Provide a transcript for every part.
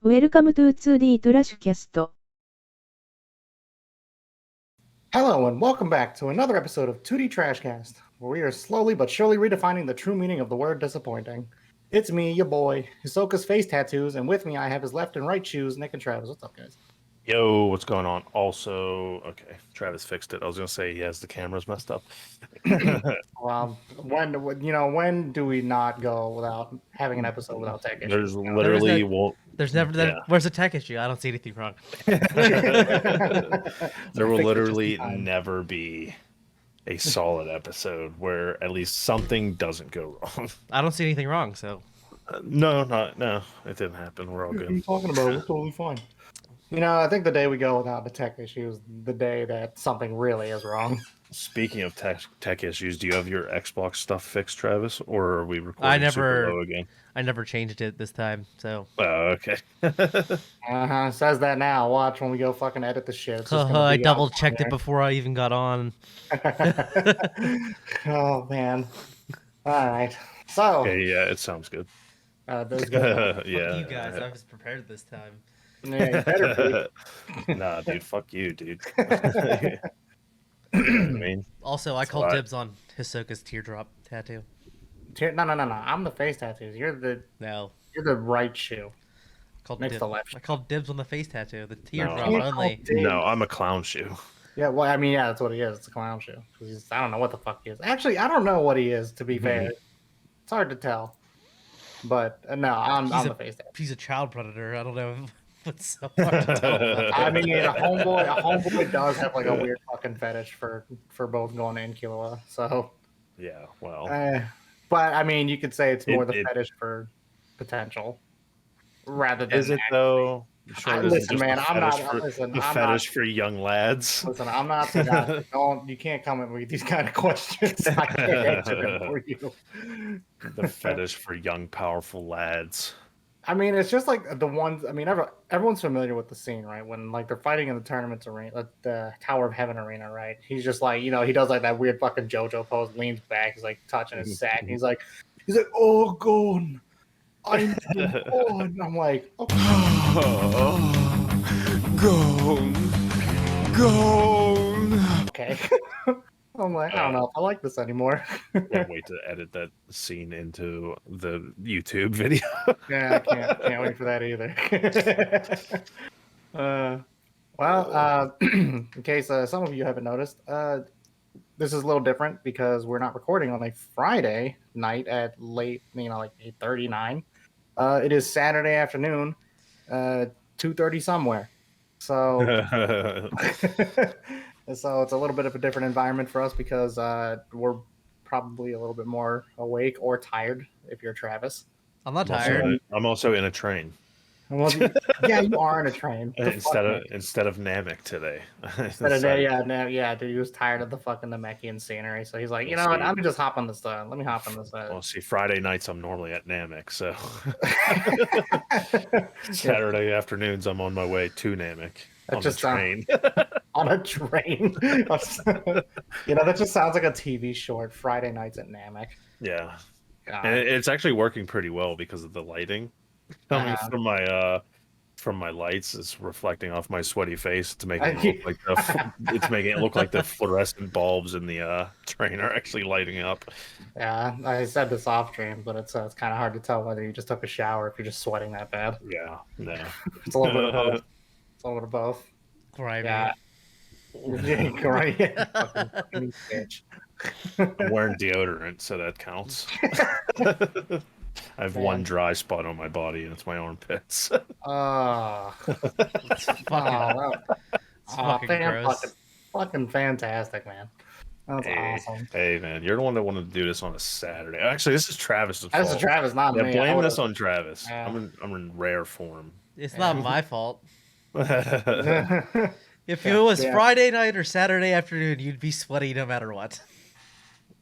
Welcome to 2D Trashcast. Hello and welcome back to another episode of 2D Trashcast, where we are slowly but surely redefining the true meaning of the word disappointing. It's me, your boy, Hisoka's face tattoos, and with me I have his left and right shoes, Nick and Travis. What's up, guys? Yo, what's going on? Also, okay, Travis fixed it. I was gonna say he has the cameras messed up. Well, when do we not go without having an episode without tech issues? There's literally There's never yeah. Where's the tech issue? I don't see anything wrong. There will literally never be a solid episode where at least something doesn't go wrong. I don't see anything wrong, so No, it didn't happen. We're all What are you good. talking about? We're totally fine. I think the day we go without the tech issues, the day that something really is wrong. Speaking of tech issues, do you have your Xbox stuff fixed, Travis, or are we recording I super low again? I never changed it this time, so Okay. Says that now. Watch when we go fucking edit the shit. It's just gonna I be double out checked there. it before I even got on. Oh man. All right. So Okay, yeah, it sounds good. those guys. Yeah. Fuck you guys, I was prepared this time. Yeah, you better Nah, dude, fuck you, dude. I mean, Also, I called dibs on Hisoka's teardrop tattoo. be. No. I'm the face tattoos. You're the right shoe. Called Next dibs. to left. I called dibs on the face tattoo. The teardrop You only. called dibs. no, I'm a clown shoe. Yeah, well, I mean, yeah, that's what he is. It's a clown shoe. I don't know what the fuck he is. Actually, I don't know what he is. To be fair, it's hard to tell. But no, I'm the face tattoo. He's a child predator. I don't know what's so hard to tell about. I mean, a homeboy does have like a weird fucking fetish for both going and Killua. So, Yeah, well, but I mean, you could say it's more the It- fetish for potential rather than. is it though? You sure it isn't Listen, just man, a I'm not. fetish for- Listen, a I'm fetish not. for young lads. Listen, I'm not the guy. You can't come at me with these kind of questions. I can't answer them for you. The fetish for young, powerful lads. I mean, it's just like the ones. I mean, everyone's familiar with the scene, right? When like they're fighting in the tournaments arena, the Tower of Heaven arena, right? He's just like, he does like that weird fucking JoJo pose, leans back, he's like touching his sack, and he's like, oh, gone, I'm gone. I'm like, Gone. okay. I'm like, I don't know if I like this anymore. Can't wait to edit that scene into the YouTube video. Yeah, I can't wait for that either. In case some of you haven't noticed, this is a little different because we're not recording on a Friday night at late, like 8:39. It is Saturday afternoon, 2:30 somewhere. So, so it's a little bit of a different environment for us because we're probably a little bit more awake or tired if you're Travis. I'm not tired. I'm also in a train. Well, yeah, you are in a train. Instead of Namek today. Dude, he was tired of the fucking Namekian scenery, so he's like, you know what? Let me just hop on this. Let me hop on this. Well, see, Friday nights I'm normally at Namek, so Saturday afternoons I'm on my way to Namek on the train. On a train. That just sounds like a TV short. Friday nights at Namek. Yeah, God. and it's actually working pretty well because of the lighting coming from my lights is reflecting off my sweaty face to make it look like it's making it look like the fluorescent bulbs in the train are actually lighting up. Yeah, I said this off stream, but it's kind of hard to tell whether you just took a shower if you're just sweating that bad. Yeah, no, it's a little bit of both. It's a little bit of both. Right. Yeah. Right. Fucking bitch. I'm wearing deodorant, so that counts. I have one dry spot on my body, and it's my armpits. It's fucking gross. Fucking fantastic, man. That's awesome. Hey, man, you're the one that wanted to do this on a Saturday. Actually, this is Travis's fault. This is Travis, not me. Blame this on Travis. Yeah. I'm in rare form. It's not my fault. Yeah, If it was Friday night or Saturday afternoon, you'd be sweaty no matter what.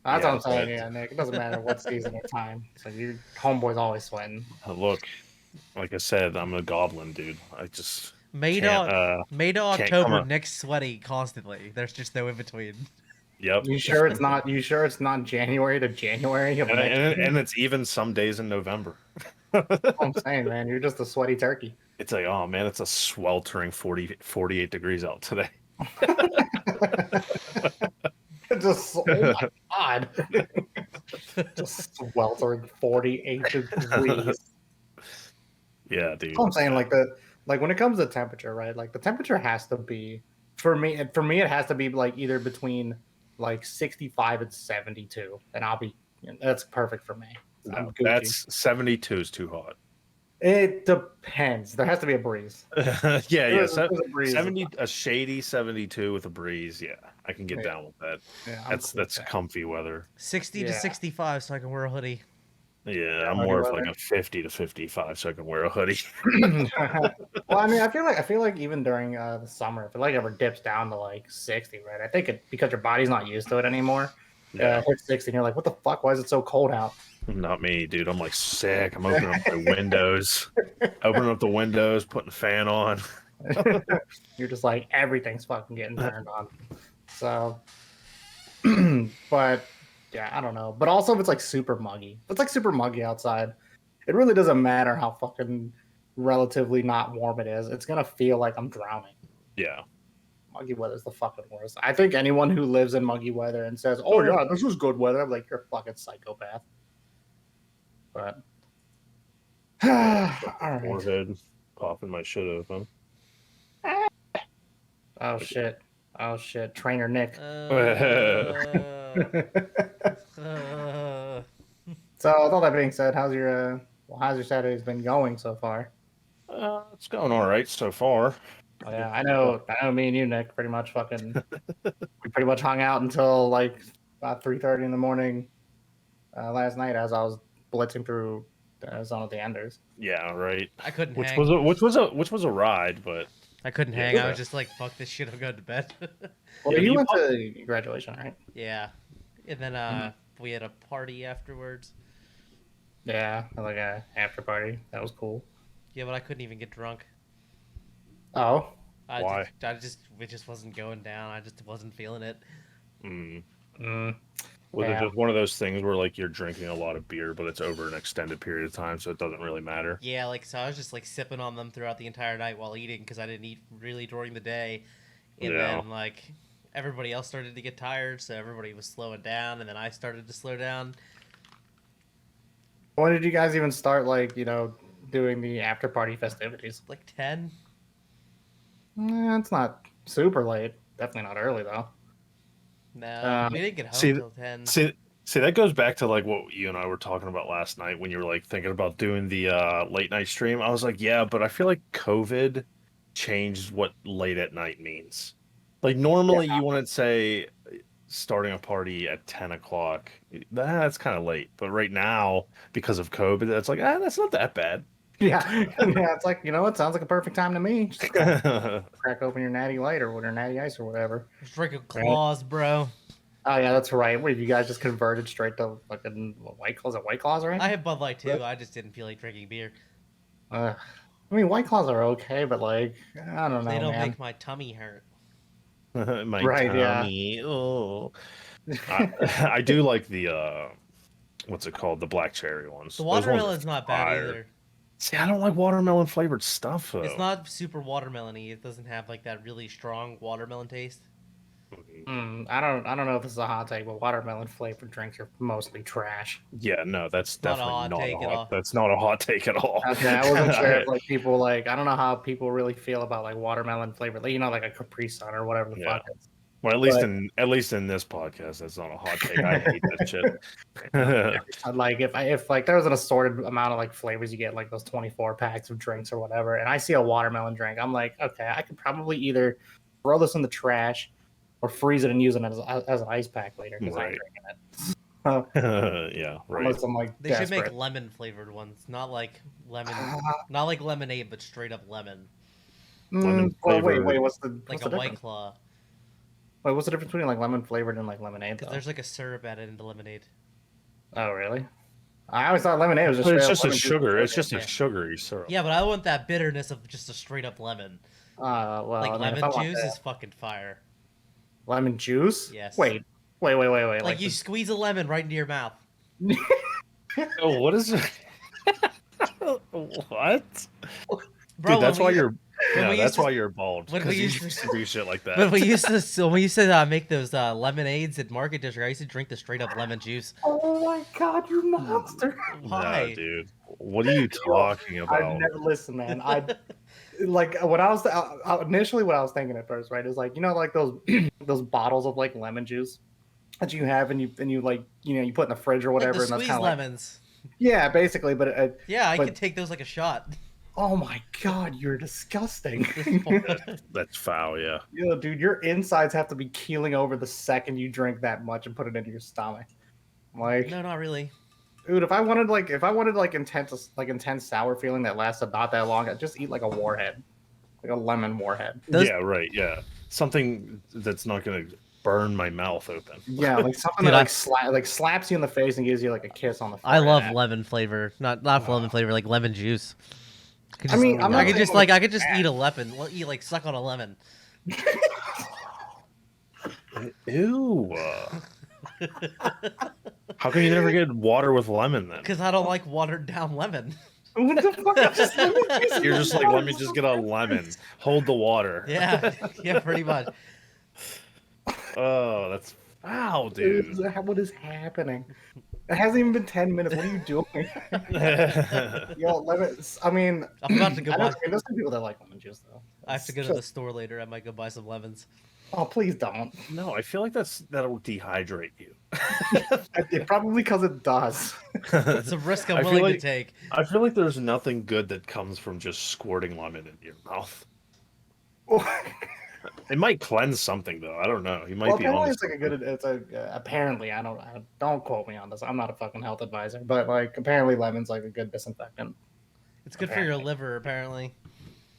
That's what I'm saying, yeah, Nick. It doesn't matter what season or time. So your homeboy's always sweating. Look, like I said, I'm a goblin, dude. I just May to October, Nick's sweaty constantly. There's just no in between. Yep. You sure it's not January to January? And it's even some days in November. I'm saying, man, you're just a sweaty turkey. It's like, oh man, it's a sweltering 48 degrees out today. Just, oh my god. Just sweltering 48 degrees. Yeah, dude. I'm saying like when it comes to temperature, right? Like the temperature has to be for me it has to be like either between like 65 and 72, and that's perfect for me. I'm No, Gucci. that's 72 is too hot. It depends. There has to be a breeze. Yeah. There's a breeze. A shady 72 with a breeze. Yeah, I can get down with that. Yeah, that's comfy weather. 60 to 65, so I can wear a hoodie. Yeah, I'm more of like a 50 to 55, so I can wear a hoodie. Well, I mean, I feel like even during the summer, if it like ever dips down to like 60, right? I think because your body's not used to it anymore. Yeah, hit 60, and you're like, what the fuck? Why is it so cold out? not me, dude. I'm like sick. I'm opening up my windows, putting the fan on. You're just like, everything's fucking getting turned on. So, but yeah, I don't know. But also, if it's like super muggy, if it's like super muggy outside, it really doesn't matter how fucking relatively not warm it is. It's gonna feel like I'm drowning. Yeah. Muggy weather's the fucking worst. I think anyone who lives in muggy weather and says, "Oh yeah, this is good weather," I'm like, you're a fucking psychopath. But all right. Forehead popping my shit open. Oh shit! Trainer Nick. So with all that being said, how's your Saturday's been going so far? It's going all right so far. Oh, yeah, I know. Me and you, Nick, pretty much we pretty much hung out until like about 3:30 in the morning last night as I was blitzing through Zone of the Enders. Yeah, right. I couldn't which hang. was a ride, but I couldn't hang. I was just like, fuck this shit, I'm going to bed. Well, you went to graduation, right? Yeah. And then we had a party afterwards. Yeah, like a after party. That was cool. Yeah, but I couldn't even get drunk. Oh. Why? It just wasn't going down. I just wasn't feeling it. Was it just one of those things where like you're drinking a lot of beer, but it's over an extended period of time, so it doesn't really matter? Yeah, like so I was just like sipping on them throughout the entire night while eating because I didn't eat really during the day, and then like everybody else started to get tired, so everybody was slowing down, and then I started to slow down. When did you guys even start, like, doing the after party festivities? Like 10. It's not super late. Definitely not early though. No, we didn't get home till 10. See, that goes back to like what you and I were talking about last night when you were like thinking about doing the late night stream. I was like, yeah, but I feel like COVID changed what late at night means. Like normally you wouldn't say starting a party at 10 o'clock. That's kind of late. But right now, because of COVID, that's like, that's not that bad. Yeah. It's like, it sounds like a perfect time to me. Just crack open your natty light or natty ice or whatever. Just drink a Claws, bro. Oh yeah, that's right. Wait, you guys just converted straight to fucking White Claws? White Claws, right? I have Bud Light too. I just didn't feel like drinking beer. I mean, White Claws are okay, but like, I don't know. They don't make my tummy hurt. My right, tummy. Yeah. Oh. I do like the what's it called? The black cherry ones. The watermelon's not bad either. See, I don't like watermelon flavored stuff though. It's not super watermelony. It doesn't have like that really strong watermelon taste. I don't know if this is a hot take, but watermelon flavored drinks are mostly trash. Yeah, no, that's definitely that's not a hot take at all. Okay, I wasn't sure if like people like I don't know how people really feel about like watermelon flavored, like a Capri Sun or whatever the fuck. Well, at least in this podcast, that's not a hot take. I hate that shit. Like if like there was an assorted amount of like flavors you get, like those 24 packs of drinks or whatever, and I see a watermelon drink, I'm like, okay, I could probably either throw this in the trash or freeze it and use it as an ice pack later because I'm drinking it. Yeah, right. Unless I'm like they should make lemon flavored ones, not like lemonade, but straight up lemon. Lemon flavored. Wait, what's like the a White Claw? Wait, what's the difference between like lemon flavored and like lemonade? Because there's like a syrup added into lemonade. Oh really? I always thought lemonade was it's just a sugar. It's just a sugary syrup. Yeah, but I want that bitterness of just a straight up lemon. Well, like lemon juice is fucking fire. Lemon juice? Yes. Wait. Like you squeeze a lemon right into your mouth. Oh, what is it? What? Bro, Dude, that's when why we- you're. when No, we that's used to- why you're bald. when we Because you used used to- to do shit like that. When we used to make those lemonades at Market District, I used to drink the straight up lemon juice. Oh my god, you monster! Why? No, dude. What are you talking I've about? never listened, man. I like when I was initially what I was thinking at first, right? Is like like those those bottles of like lemon juice that you have and you like you put in the fridge or Like whatever, the and that's squeeze kind of like lemons. yeah, basically. But Yeah, I but- could take those like a shot. oh my god, you're disgusting. That's foul, yeah. Yeah, dude, your insides have to be keeling over the second you drink that much and put it into your stomach. Like, No, not really. dude, if I wanted intense sour feeling that lasts about that long, I'd just eat like a warhead, like a lemon warhead. Those- Yeah, right, yeah. Something that's not going to burn my mouth open. Yeah, like something Dude, that like slaps you in the face and gives you like a kiss on the I forehead. love lemon flavor, not lemon flavor, like lemon juice. I mean, I'm not I could just saying I could just eat a lemon. Well, eat like suck on a lemon. Ew. How come you never get water with lemon then? Because I don't like watered down lemon. What the fuck? I just lemon juice in You're my just like, mouth. let me just get a lemon. Hold the water. Yeah, yeah, pretty much. Oh, that's foul, Dude, dude. what is happening? It hasn't even been 10 minutes. What are you doing? Yo, lemon. I mean, I'm about to go I buy. know there's some people that like lemon juice though. I have to go to the store later. I might go buy some lemons. Oh, please don't. No, I feel like that'll dehydrate you. Probably because it does. It's a risk I'm I feel willing like- to take. I feel like there's nothing good that comes from just squirting lemon into your mouth. It might cleanse something though. I don't know. You might Well, be apparently on. it's like a good. It's a apparently I don't quote me on this. I'm not a fucking health advisor, but like apparently lemon's like a good disinfectant. It's good for your liver, apparently.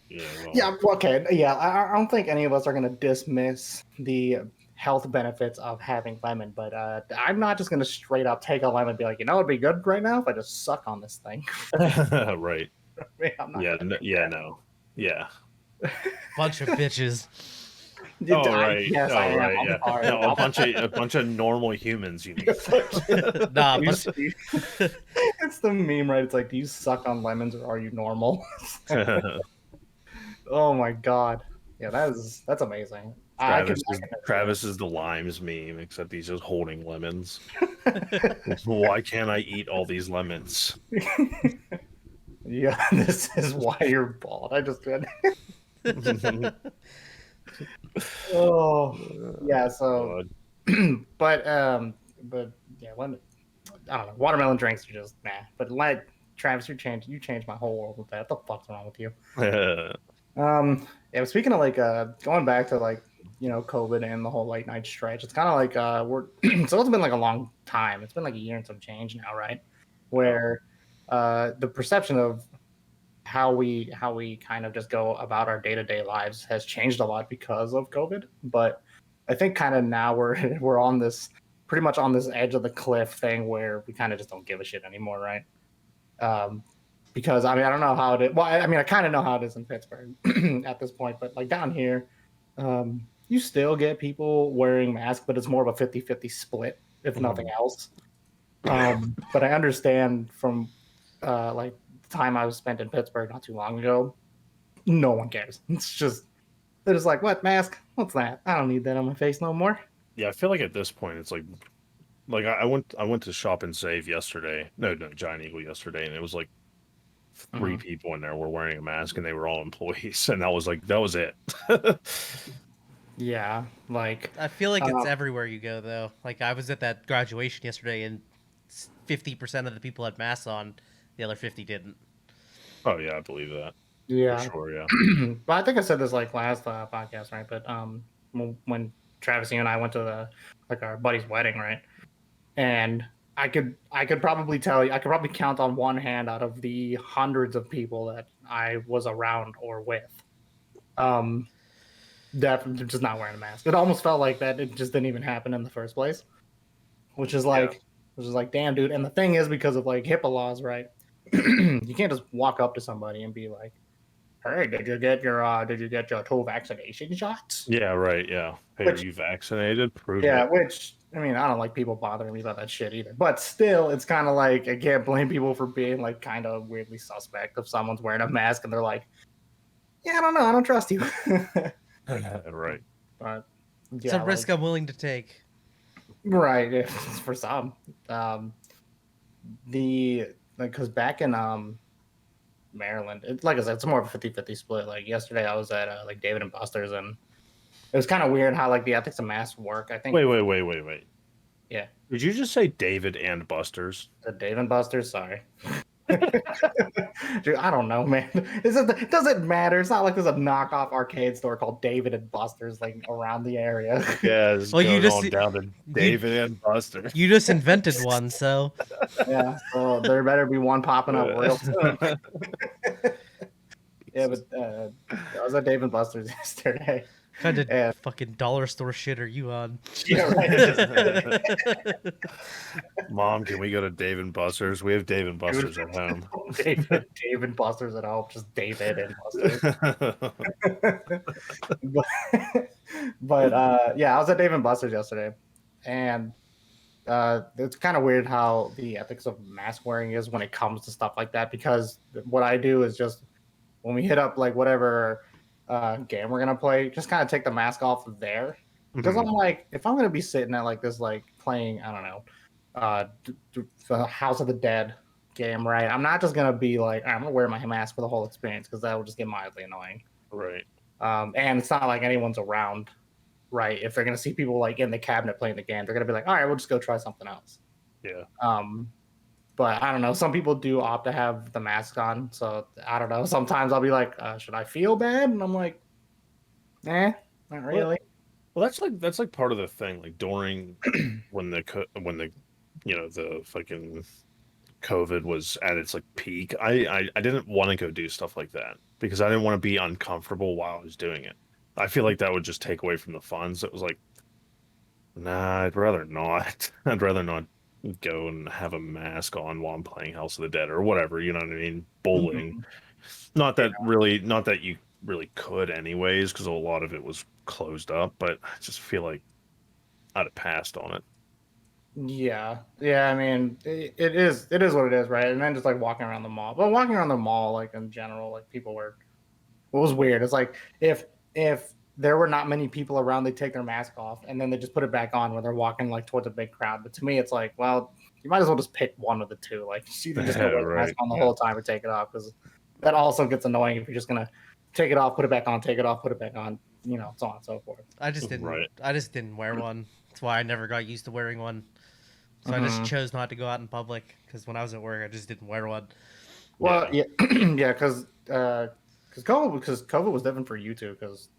Yeah. Well, Yeah. Okay. Yeah. I don't think any of us are gonna dismiss the health benefits of having lemon, but I'm not just gonna straight up take a lemon and be like, it'd be good right now if I just suck on this thing. right. I'm not Yeah. gonna do Yeah. that. No. Yeah. Bunch of bitches. Oh right. Yes, oh I am. right. I'm Yeah. sorry. No, a bunch of normal humans. You mean? Nah, You but see- it's the meme, right? It's like, do you suck on lemons or are you normal? Oh my god. Yeah, that's amazing. Travis is the limes meme, except he's just holding lemons. Why can't I eat all these lemons? Yeah, this is why you're bald. I just did. Oh, yeah. So, God. but yeah, I don't know. Watermelon drinks are just nah. But Travis, you changed my whole world with that. What the fuck's wrong with you? Yeah. Speaking of like going back to like COVID and the whole late night stretch, it's kind of like we're so it's been like a long time. It's been like a year and some change now, right? Where the perception of how we kind of just go about our day-to-day lives has changed a lot because of COVID. But I think kind of now we're on this pretty much on this edge of the cliff thing where we kind of just don't give a shit anymore, right? Because I mean I don't know how it is. Well, I mean I kind of know how it is in Pittsburgh at this point, but like down here, you still get people wearing masks, but it's more of a 50-50 split, if nothing else. But I understand from like the time I was spent in Pittsburgh not too long ago, no one cares. It's just they're just like, what mask? What's that? I don't need that on my face no more. Yeah, I feel like at this point it's like I went to Shop and Save yesterday. No, Giant Eagle yesterday, and it was like 3 people in there were wearing a mask, and they were all employees, and that was it. Yeah, like I feel like it's everywhere you go, though. Like I was at that graduation yesterday, and 50% of the people had masks on. The other 50 didn't. Oh yeah, I believe that. yeah. For sure, yeah. But I think I said this like last podcast, right? But when Travis and I went to our buddy's wedding, right? And I could probably tell you, I could probably count on one hand out of the hundreds of people that I was around or with, definitely just not wearing a mask. It almost felt like that it just didn't even happen in the first place, which is like, damn, dude. And the thing is, because of like HIPAA laws, right? You can't just walk up to somebody and be like, "Hey, did you get your 2 vaccination shots?" Yeah, right, yeah. Hey, Which- are you vaccinated? Prove Yeah, it. which I mean, I don't like people bothering me about that shit either. But still, it's kind of like I can't blame people for being like kind of weirdly suspect if someone's wearing a mask and they're like, yeah, I don't know. I don't trust you. Right. But It's yeah, a risk I'm willing to take. right. Yeah, for some, because back in Maryland, like I said, it's more of a 50-50 split. Like yesterday, I was at like David and Buster's, and it was kind of weird how like the ethics of masks work. I think. Wait. Yeah. Did you just say David and Buster's? The Dave and Buster's, sorry. Dude, I don't know, man. Does it matter? It's not like there's a knockoff arcade store called David and Buster's like around the area. Yeah, it's Well, going on down to David and Buster. You just invented one, so Yeah, so there better be one popping up real soon. Yeah, but I was at Dave and Buster's yesterday. kind of Yeah. fucking dollar store shit are you on? Yeah, right. Mom, can we go to Dave and Buster's? We have Dave and Buster's at home. Dave and Buster's at home, just David and Buster's. but yeah, I was at Dave and Buster's yesterday, and it's kind of weird how the ethics of mask wearing is when it comes to stuff like that. Because what I do is just when we hit up like whatever game we're gonna play, just kind of take the mask off of there. Because I'm like, if I'm gonna be sitting at like this, like playing, I don't know, the House of the Dead game, right? I'm not just gonna be like, I'm gonna wear my mask for the whole experience because that will just get mildly annoying. Right. And it's not like anyone's around, right? If they're gonna see people like in the cabinet playing the game, they're gonna be like, all right, we'll just go try something else. Yeah. But I don't know. Some people do opt to have the mask on, so I don't know. Sometimes I'll be like, should I feel bad? And I'm like, not really. Well, that's like part of the thing. Like during when the the fucking COVID was at its like peak, I didn't want to go do stuff like that because I didn't want to be uncomfortable while I was doing it. I feel like that would just take away from the fun. So it was like, nah, I'd rather not. I'd rather not go and have a mask on while I'm playing House of the Dead or whatever. You know what I mean? Bowling. Not that you really could anyways, because a lot of it was closed up. But I just feel like I'd have passed on it. Yeah. I mean, it is what it is, right? And then just like walking around the mall, but walking around the mall, like in general, like people were. What was weird is like if there were not many people around, they take their mask off and then they just put it back on when they're walking like towards a big crowd. But to me, it's like, well, you might as well just pick one of the two. Like, you either just wear the mask on the whole time or take it off, because that also gets annoying if you're just gonna take it off, put it back on, take it off, put it back on, so on and so forth. I just didn't wear one. That's why I never got used to wearing one. So I just chose not to go out in public because when I was at work, I just didn't wear one. Well, yeah, because COVID was different for you too, because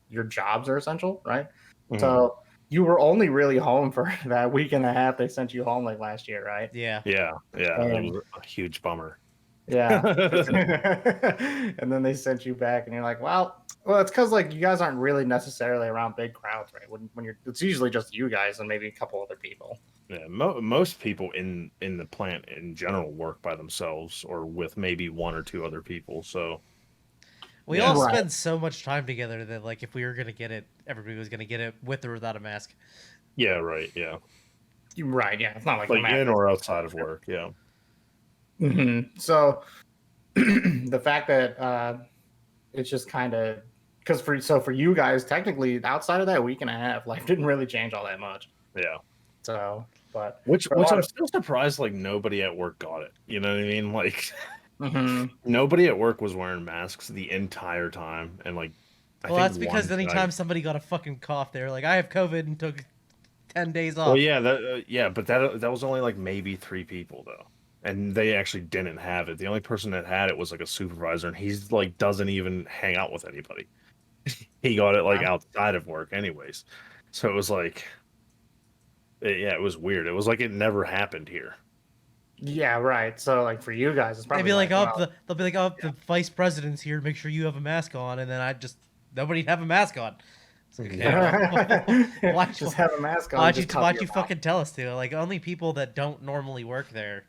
your jobs are essential, right? Mm-hmm. So you were only really home for that week and a half. They sent you home like last year, right? Yeah. It was a huge bummer. Yeah. And then they sent you back, and you're like, well, it's because like you guys aren't really necessarily around big crowds, right? It's usually just you guys and maybe a couple other people. Yeah, most people in the plant in general work by themselves or with maybe one or two other people. So we all spend so much time together that like if we were gonna get it, everybody was gonna get it with or without a mask. Yeah, right. Yeah. Right. Yeah, it's not like in or outside of work. Yeah. Mm-hmm. So the fact that it's just kind of because for you guys, technically outside of that week and a half, life didn't really change all that much. Yeah. So, but which I'm still surprised like nobody at work got it. You know what I mean? Like nobody at work was wearing masks the entire time, and like well, that's because anytime somebody got a fucking cough, they were like, "I have COVID," and took 10 days off. Well, yeah, but that was only like maybe 3 people though, and they actually didn't have it. The only person that had it was like a supervisor, and he's like doesn't even hang out with anybody. He got it like outside of work, anyways. So it was like. Yeah, it was weird. It was like it never happened here. Yeah, right. So, like for you guys, it's probably they'll be like, the vice president's here. Make sure you have a mask on, and then nobody'd have a mask on. Just have a mask on. Why'd you fucking tell us to? Like only people that don't normally work there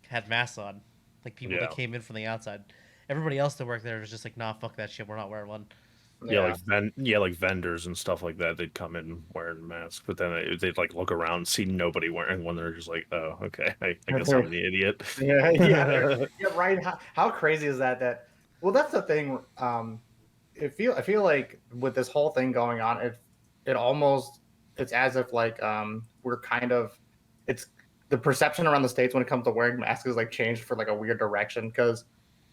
had masks on. Like people that came in from the outside. Everybody else that worked there was just like, nah, fuck that shit. We're not wearing one. Yeah, like vendors and stuff like that. They'd come in wearing masks, but then they'd like look around, and see nobody wearing one. They're just like, "Oh, okay, I guess I'm the idiot." Yeah, right. How crazy is that? That Well, that's the thing. I feel like with this whole thing going on, it almost it's as if like we're kind of it's the perception around the states when it comes to wearing masks is like changed for like a weird direction. Because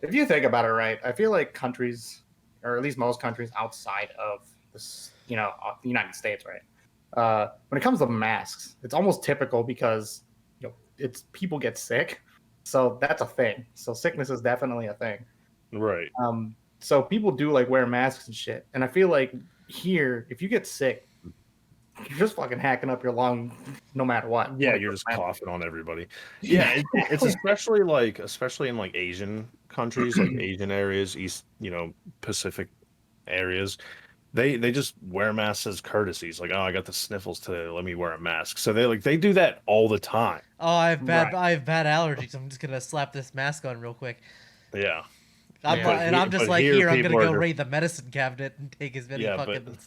if you think about it, right, I feel like countries, or at least most countries outside of this, the United States, right, when it comes to masks, it's almost typical because it's people get sick, so that's a thing. So sickness is definitely a thing. Right. So people do like wear masks and shit. And I feel like here, if you get sick, you're just fucking hacking up your lung no matter what. Yeah, Like, you're just coughing on everybody. Yeah, it's especially in like Asian countries, like Asian areas, East, Pacific areas. They just wear masks as courtesies. Like, oh, I got the sniffles today, let me wear a mask. So they do that all the time. Oh, I have bad allergies. I'm just gonna slap this mask on real quick. Yeah. I'm just like, here I'm gonna go just raid the medicine cabinet and take as many fucking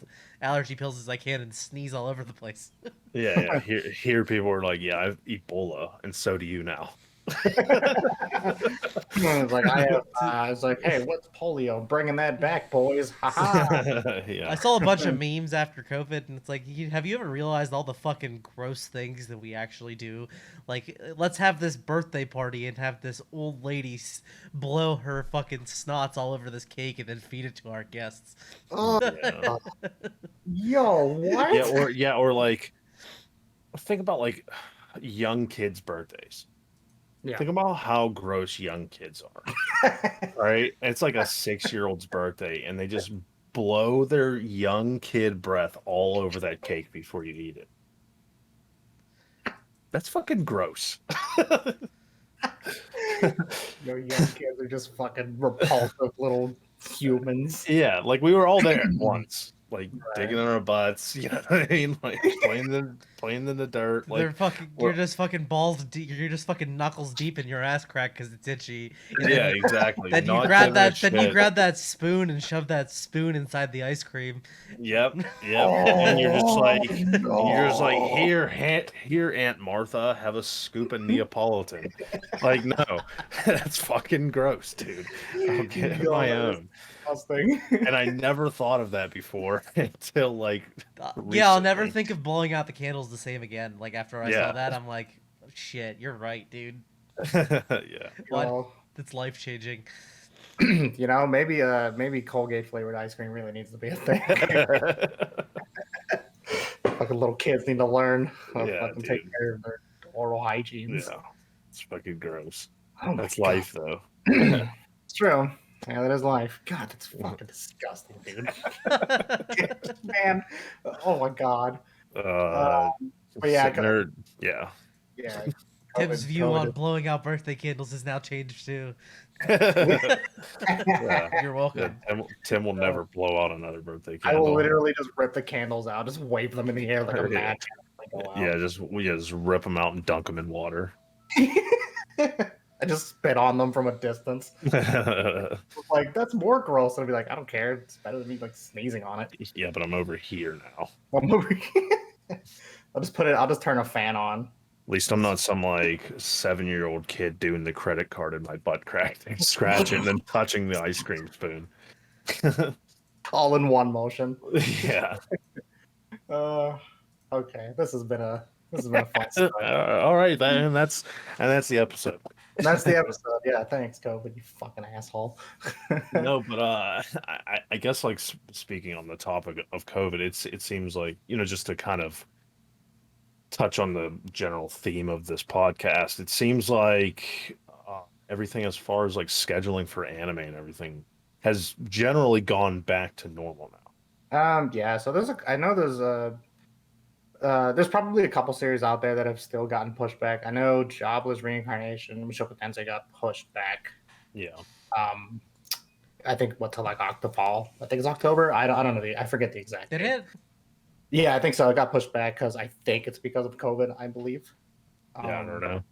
allergy pills as I can and sneeze all over the place. Yeah. Here people are like, yeah, I have Ebola, and so do you now. It's like I was like, hey, what's polio? Bringing that back, boys! Haha. Yeah. I saw a bunch of memes after COVID, and it's like, have you ever realized all the fucking gross things that we actually do? Like, let's have this birthday party and have this old lady blow her fucking snots all over this cake and then feed it to our guests. Oh, yo, what? Or like, think about like young kids' birthdays. Yeah. Think about how gross young kids are, right? It's like a 6-year-old's birthday, and they just blow their young kid breath all over that cake before you eat it. That's fucking gross. Young kids are just fucking repulsive little humans. Yeah, like we were all there once. Like digging in our butts, you know what I mean? Like playing in the dirt. Like you're just fucking balls deep. You're just fucking knuckles deep in your ass crack because it's itchy. Yeah, exactly. Then you grab that. Then you grab that spoon and shove that spoon inside the ice cream. Yep. And you're just like, here, Aunt Martha, have a scoop of Neapolitan. Like, no, that's fucking gross, dude. I'll get my own. And I never thought of that before until like recently. I'll never think of blowing out the candles the same again. Like after I saw that, I'm like, oh, shit, you're right, dude. Yeah. What? That's life changing. Maybe Colgate flavored ice cream really needs to be a thing. Fucking little kids need to learn how to fucking take care of their oral hygiene. Yeah. It's fucking gross. Oh, that's life, though. It's true. Yeah, that is life. God, that's fucking disgusting, dude. Man, oh my god. But yeah, yeah. Tim's view on blowing out birthday candles has now changed too. Yeah. You're welcome. Yeah, Tim will never blow out another birthday candle. I will literally just rip the candles out, just wave them in the air like a match. Yeah, just rip them out and dunk them in water. I just spit on them from a distance. Like, that's more gross. I'd be like, I don't care. It's better than me like sneezing on it. Yeah, but I'm over here now. I'm over here. I'll just turn a fan on. At least I'm not some like 7-year-old kid doing the credit card in my butt crack, scratching and then touching the ice cream spoon. All in one motion. Yeah. Okay. This has been a fun story. All right, then that's the episode. That's the episode. Yeah, thanks, COVID, you fucking asshole. No, but I guess like speaking on the topic of COVID, it seems like, just to kind of touch on the general theme of this podcast, it seems like everything as far as like scheduling for anime and everything has generally gone back to normal now. Yeah. So there's probably a couple series out there that have still gotten pushed back. I know Jobless Reincarnation, Mushoku Tensei got pushed back. Yeah. I think to like Octofall. I think it's October. I don't know. I forget the exact date. Did it? Yeah, I think so. It got pushed back because I think it's because of COVID, I believe. Yeah, I don't know.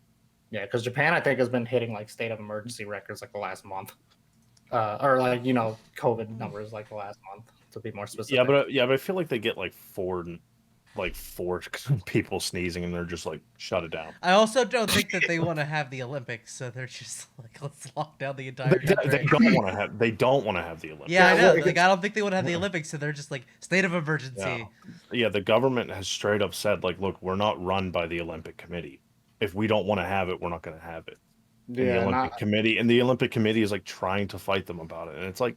Yeah, because Japan, I think, has been hitting like state of emergency records like the last month. Or like, COVID numbers like the last month, to be more specific. Yeah, but I feel like they get like 4 like 4 people sneezing, and they're just like, shut it down. I also don't think that they want to have the Olympics, so they're just like, let's lock down the entire They country. don't want to have. They don't want to have the Olympics. Yeah, I know. well, Like, I don't think they want to have the Olympics, so they're just like state of emergency. Yeah, the government has straight up said, like, look, we're not run by the Olympic Committee. If we don't want to have it, we're not going to have it. And the Olympic Committee is like trying to fight them about it, and it's like,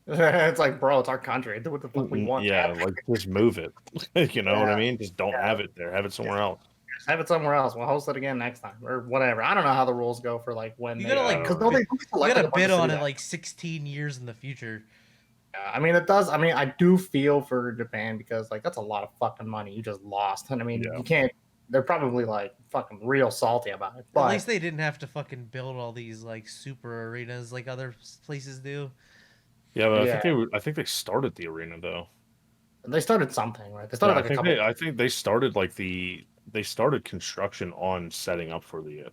it's like, bro, it's our country. Do what the fuck we want. yeah, like just move it. You know what I mean? Just don't have it there. Have it somewhere else. Just have it somewhere else. We'll host it again next time or whatever. I don't know how the rules go for like when You they gotta like, because you gotta bid on it like 16 years in the future. I mean, it does. I mean, I do feel for Japan because like that's a lot of fucking money you just lost, and I mean, you can't. They're probably like fucking real salty about it. But at least they didn't have to fucking build all these like super arenas like other places do. Yeah, but I think they started the arena though. They started something, right? They started like a couple. I think they started like they started construction on setting up for the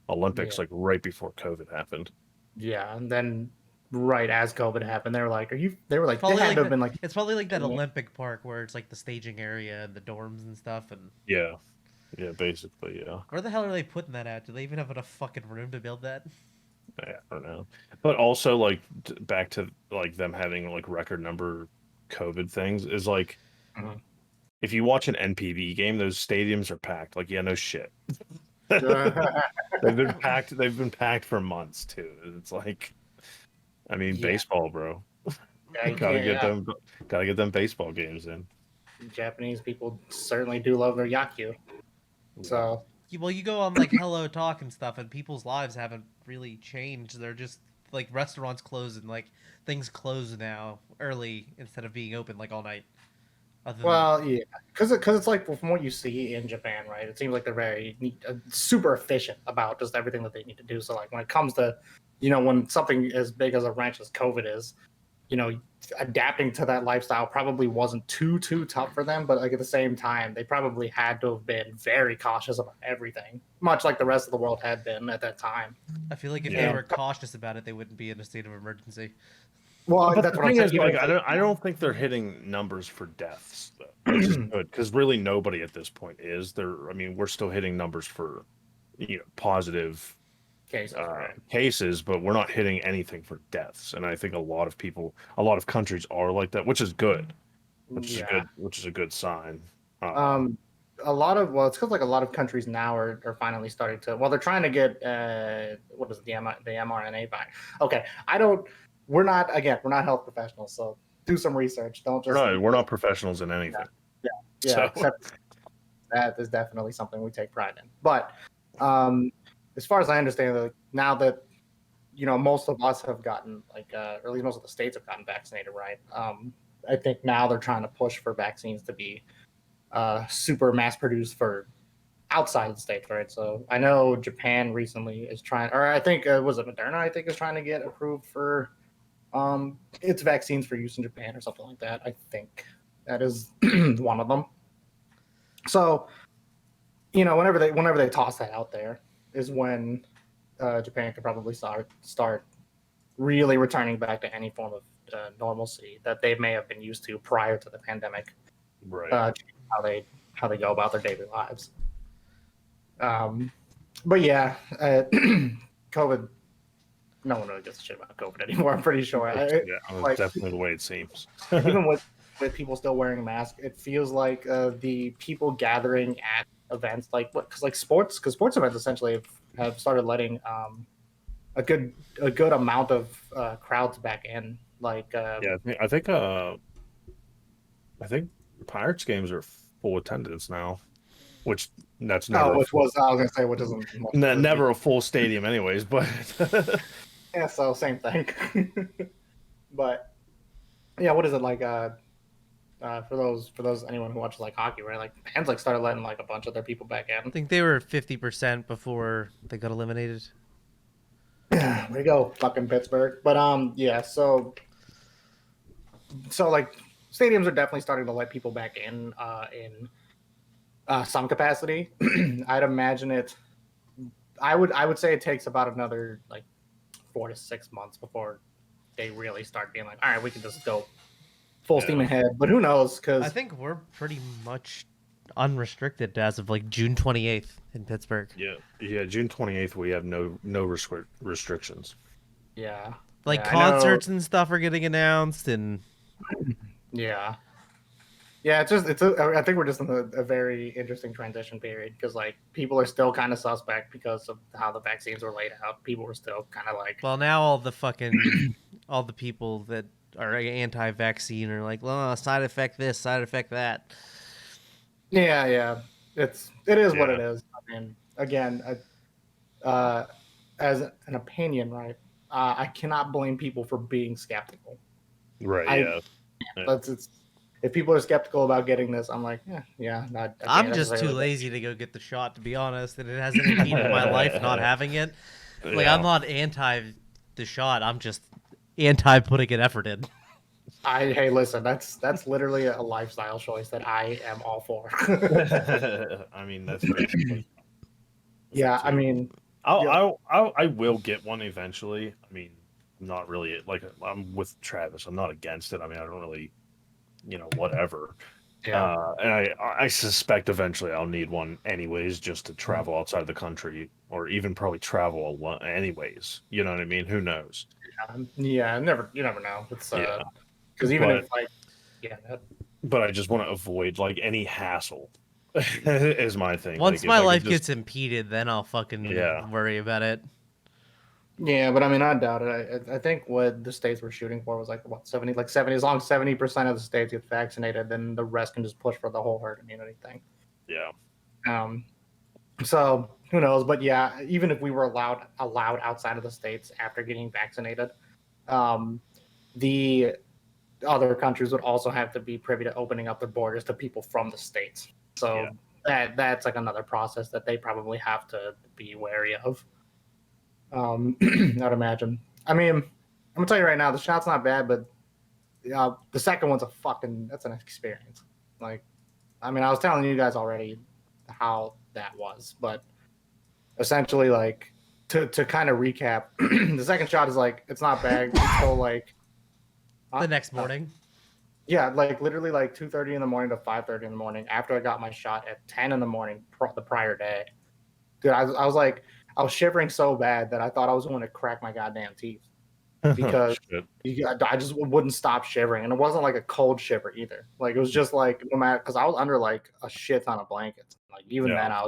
Olympics like right before COVID happened. Yeah, and then right as COVID happened, they were like, "Are you?" They were like, Probably "They had like to have been like." It's probably like that Olympic park where it's like the staging area and the dorms and stuff. And yeah, basically, yeah. Where the hell are they putting that at? Do they even have enough fucking room to build that? I don't know. But also, like, back to like them having like record number COVID things is like, if you watch an NPB game, those stadiums are packed. Like, yeah, no shit. They've been packed. They've been packed for months too. It's like, I mean, baseball, bro. Gotta get them baseball games in. Japanese people certainly do love their yakyu. So. Well, you go on like Hello Talk and stuff, and people's lives haven't really changed. They're just like restaurants close and like things close now early instead of being open like all night. Yeah, because it's like from what you see in Japan, right? It seems like they're very super efficient about just everything that they need to do. So like when it comes to, when something as big as a wrench as COVID is, adapting to that lifestyle probably wasn't too tough for them, but like at the same time, they probably had to have been very cautious about everything, much like the rest of the world had been at that time. I feel like if they were cautious about it, they wouldn't be in a state of emergency. Well, that's what I'm saying. Like, I don't think they're hitting numbers for deaths, though, which is good because really nobody at this point is. I mean, we're still hitting numbers for positive cases, but we're not hitting anything for deaths. And I think a lot of countries are like that, which is good, which is a good sign. It's because like a lot of countries now are finally starting to. Well, they're trying to get what is it, the mRNA virus? Okay, we're not health professionals, so do some research. Don't just. We're not professionals in anything. Yeah. Except that is definitely something we take pride in. But as far as I understand, like, now that most of us have gotten or at least most of the states have gotten vaccinated, right? I think now they're trying to push for vaccines to be super mass produced for outside of the states, right? So I know Japan recently is trying, or I think was it Moderna? I think is trying to get approved for its vaccines for use in Japan or something like that. I think that is one of them. So whenever they toss that out there is when Japan could probably start really returning back to any form of normalcy that they may have been used to prior to the pandemic. Right. How they go about their daily lives. But yeah, COVID. No one really gives a shit about COVID anymore. I'm pretty sure. That's definitely the way it seems. Even with people still wearing masks, it feels like the people gathering at events because sports events essentially have started letting a good amount of crowds back in. I think Pirates games are full attendance now, which that's never. Which was I was gonna say, which isn't never a full stadium, anyways. But yeah, so same thing. But yeah, what is it like? For those anyone who watches like hockey, right? Like fans started letting like a bunch of their people back in. I think they were 50% before they got eliminated. Way to go, fucking Pittsburgh. But yeah, so like stadiums are definitely starting to let people back in some capacity. I'd imagine it. I would say it takes about another 4 to 6 months before they really start being like, all right, we can just go full steam ahead. But who knows? Because I think we're pretty much unrestricted as of like June 28th in Pittsburgh. Yeah. June 28th, we have no restrictions. Yeah. Like Yeah, concerts and stuff are getting announced, and yeah. Yeah, I think we're just in a very interesting transition period because like people are still kind of suspect because of how the vaccines were laid out. People were still kind of like, well, now all the fucking all the people that are anti-vaccine are like, well, side effect this, side effect that. yeah. It is what it is. I mean, again, as an opinion, right? I cannot blame people for being skeptical. Right. If people are skeptical about getting this, I'm like, yeah. I'm just too lazy to go get the shot, to be honest, and it hasn't impeded my life not having it. Like, I'm not anti the shot. I'm just anti putting an effort in. Hey, listen, that's literally a lifestyle choice that I am all for. I mean, that's basically. Yeah, I mean, I will get one eventually. I mean, not really. Like, I'm with Travis. I'm not against it. I mean, I don't really, whatever. Yeah. And I suspect eventually I'll need one anyways, just to travel outside the country, or even probably travel anyways. You know what I mean? Who knows? Yeah. You never know. It's because even if like, but I just want to avoid like any hassle. Is my thing. Once like, my life gets impeded, then I'll fucking worry about it. Yeah, but I mean, I doubt it. I think what the states were shooting for was like 70, as long as 70% of the states get vaccinated, then the rest can just push for the whole herd immunity thing. Yeah. So who knows? But yeah, even if we were allowed outside of the states after getting vaccinated, the other countries would also have to be privy to opening up their borders to people from the states. So that's like another process that they probably have to be wary of. I'd imagine. I mean, I'm gonna tell you right now, the shot's not bad, but the second one's that's an experience. Like, I mean, I was telling you guys already how that was, but essentially, like, to kind of recap, the second shot is like, it's not bad until like the next morning. Yeah, like literally like 2:30 in the morning to 5:30 in the morning after I got my shot at 10 in the morning the prior day. Dude, I was shivering so bad that I thought I was going to crack my goddamn teeth because I just wouldn't stop shivering, and it wasn't like a cold shiver either. Like it was just like no matter, because I was under like a shit ton of blankets. Like even then, I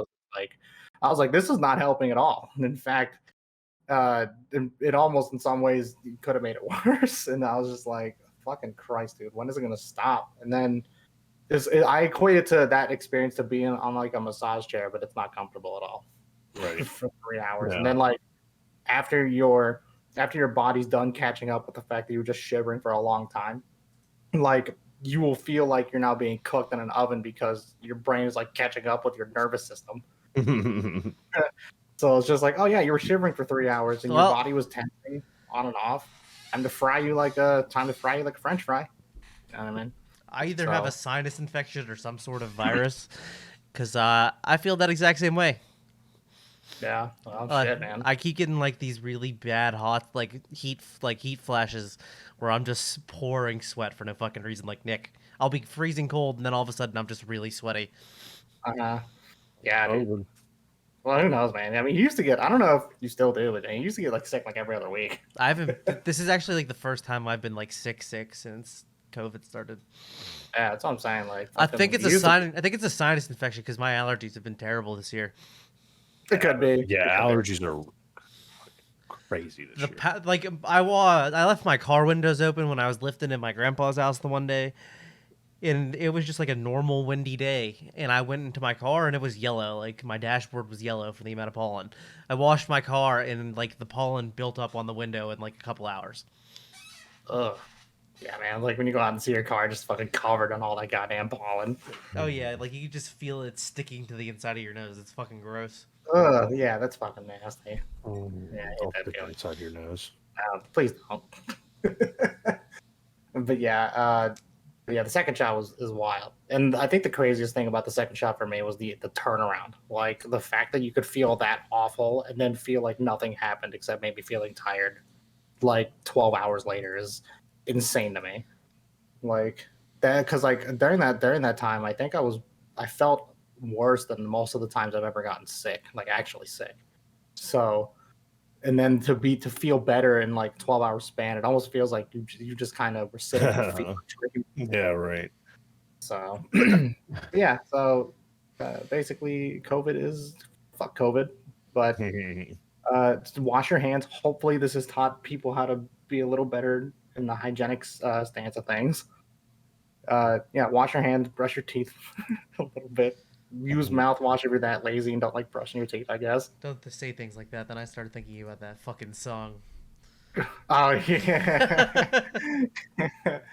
was like, this is not helping at all. And in fact, it almost in some ways could have made it worse. And I was just like, fucking Christ, dude, when is it gonna stop? And then I equate it to that experience to being on like a massage chair, but it's not comfortable at all. Right. For 3 hours. And then like after your body's done catching up with the fact that you were just shivering for a long time, like you will feel like you're now being cooked in an oven because your brain is like catching up with your nervous system. So it's just like, oh yeah, you were shivering for 3 hours and your body was tensing on and off. Time to fry you like a French fry. You know what I mean? I either have a sinus infection or some sort of virus, because I feel that exact same way. Yeah, well, shit, man. I keep getting like these really bad heat flashes where I'm just pouring sweat for no fucking reason. Like Nick, I'll be freezing cold and then all of a sudden I'm just really sweaty. Yeah, dude. Well, who knows, man? I mean, you used to get, I don't know if you still do, but you used to get like sick like every other week. I haven't. This is actually like the first time I've been like sick since COVID started. Yeah, that's what I'm saying. Like, I think it's a sign. I think it's a sinus infection because my allergies have been terrible this year. It could be. Yeah, allergies are crazy this year. Like I left my car windows open when I was lifting in my grandpa's house the one day, and it was just like a normal windy day. And I went into my car and it was yellow. Like my dashboard was yellow for the amount of pollen. I washed my car and like the pollen built up on the window in like a couple hours. Ugh. Yeah, man. Like when you go out and see your car just fucking covered in all that goddamn pollen. Oh yeah, like you can just feel it sticking to the inside of your nose. It's fucking gross. Yeah, that's fucking nasty. Yeah, I'll put it inside your nose. Please don't. But yeah, the second shot is wild, and I think the craziest thing about the second shot for me was the turnaround. Like the fact that you could feel that awful and then feel like nothing happened except maybe feeling tired, like 12 hours later is insane to me. like that, because like during that time, I think I felt worse than most of the times I've ever gotten sick, like actually sick. So, and then to feel better in like 12-hour span, it almost feels like you just kind of were sitting in a fever dream. Yeah, right. So, yeah. So, basically, COVID is fuck COVID, but just wash your hands. Hopefully, this has taught people how to be a little better in the hygienic stance of things. Yeah, wash your hands, brush your teeth a little bit. Use mouthwash if you're that lazy and don't like brushing your teeth, I guess. Don't say things like that. Then I started thinking about that fucking song. Oh yeah.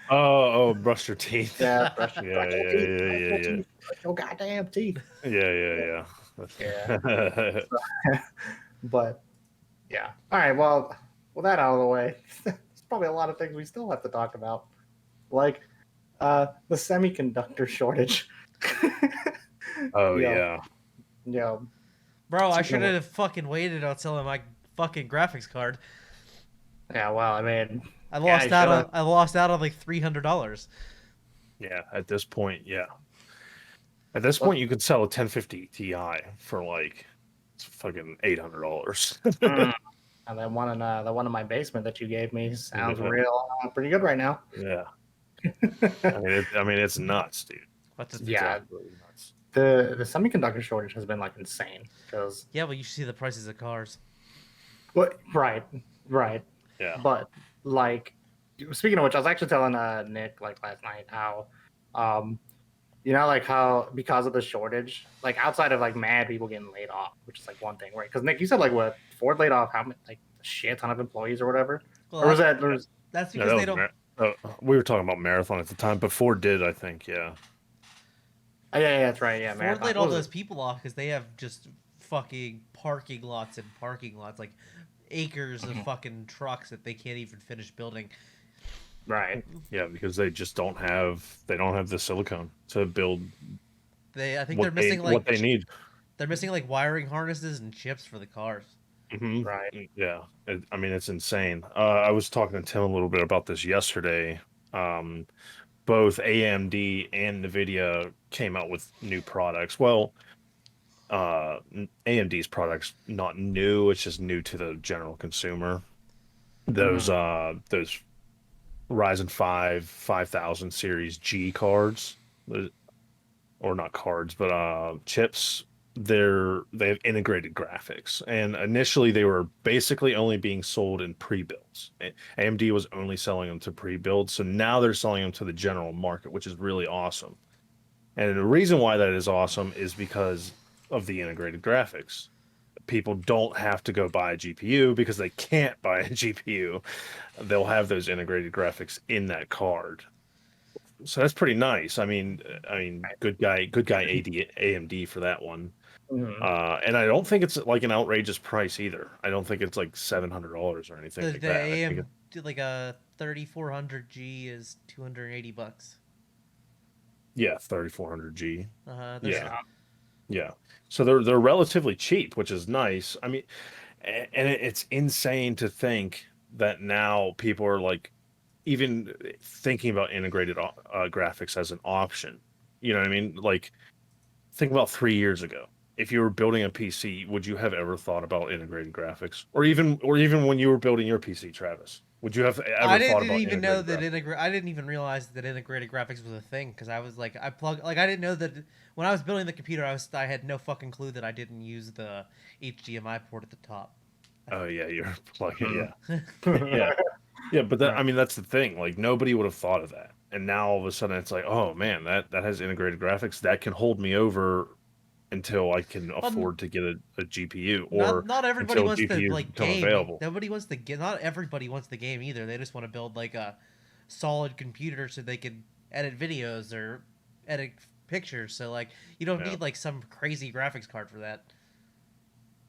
Oh, brush your teeth. Yeah, brush Yeah, your yeah, teeth. yeah, yeah, yeah. Brush your goddamn teeth. Yeah. Yeah. But yeah. All right. Well, with that out of the way, there's probably a lot of things we still have to talk about, like the semiconductor shortage. Oh Yo, yeah. Bro, I should have fucking waited on selling my fucking graphics card. Yeah. Well, I mean, I lost out on like $300. Yeah, at this point, yeah. At this point, you could sell a 1050 Ti for like fucking $800. And that one in my basement that you gave me sounds real pretty good right now. Yeah. I mean, it's nuts, dude. What's Yeah. Absolutely nuts. The semiconductor shortage has been like insane because Yeah, but you should see the prices of cars. right. Yeah. But like, speaking of which, I was actually telling Nick like last night how, like how because of the shortage, like outside of like mad people getting laid off, which is like one thing, right? Because Nick, you said like what Ford laid off how many like a shit ton of employees or whatever, Well, or was that? That's because they don't. We were talking about Marathon at the time. Before did, I think, yeah. Oh, yeah, that's right. Yeah, Ford Marathon. laid all those people off because they have just fucking parking lots, like acres of fucking trucks that they can't even finish building. Right. Yeah, because they just don't have the silicone to build. I think they're missing like what they need. They're missing like wiring harnesses and chips for the cars. Mm-hmm. Right. Yeah. I mean, it's insane. I was talking to Tim a little bit about this yesterday. Both AMD and NVIDIA came out with new products. Well, AMD's products not new; it's just new to the general consumer. Those Ryzen 5 5000 series G cards, or not cards, but chips. They have integrated graphics, and initially they were basically only being sold in pre-builds. AMD was only selling them to pre-builds, so now they're selling them to the general market, which is really awesome. And the reason why that is awesome is because of the integrated graphics. People don't have to go buy a GPU because they can't buy a GPU. They'll have those integrated graphics in that card. So that's pretty nice. I mean, good guy AMD for that one. Mm-hmm. And I don't think it's like an outrageous price either. I don't think it's like $700 or anything like that. AMD like a 3400G is $280. Yeah, 3400G. Yeah. So they're relatively cheap, which is nice. I mean, and it's insane to think that now people are like even thinking about integrated graphics as an option. You know what I mean? Like, think about 3 years ago. If you were building a PC, would you have ever thought about integrated graphics, or even when you were building your PC, Travis? Would you have ever thought about? I didn't even realize that integrated graphics was a thing because I was like, I didn't know that when I was building the computer, I had no fucking clue that I didn't use the HDMI port at the top. Oh yeah, you're plugging. Yeah, yeah. But I mean, that's the thing. Like nobody would have thought of that, and now all of a sudden it's like, oh man, that has integrated graphics that can hold me over until I can afford to get a GPU, or not everybody wants to like game. Available. Nobody wants to get. Not everybody wants the game either. They just want to build like a solid computer so they can edit videos or edit pictures. So like you don't need like some crazy graphics card for that.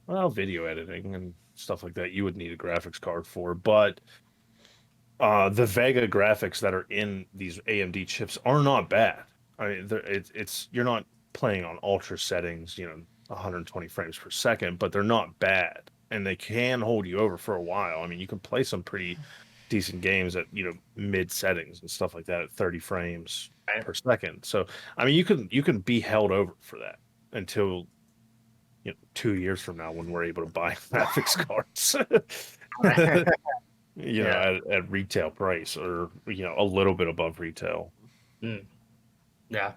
Well, video editing and stuff like that, you would need a graphics card for, but the Vega graphics that are in these AMD chips are not bad. I mean, it's you're not playing on ultra settings, 120 frames per second, but they're not bad, and they can hold you over for a while. I mean, you can play some pretty decent games at mid settings and stuff like that at 30 frames per second. So I mean, you can be held over for that until 2 years from now when we're able to buy graphics cards. At retail price or a little bit above retail. Yeah.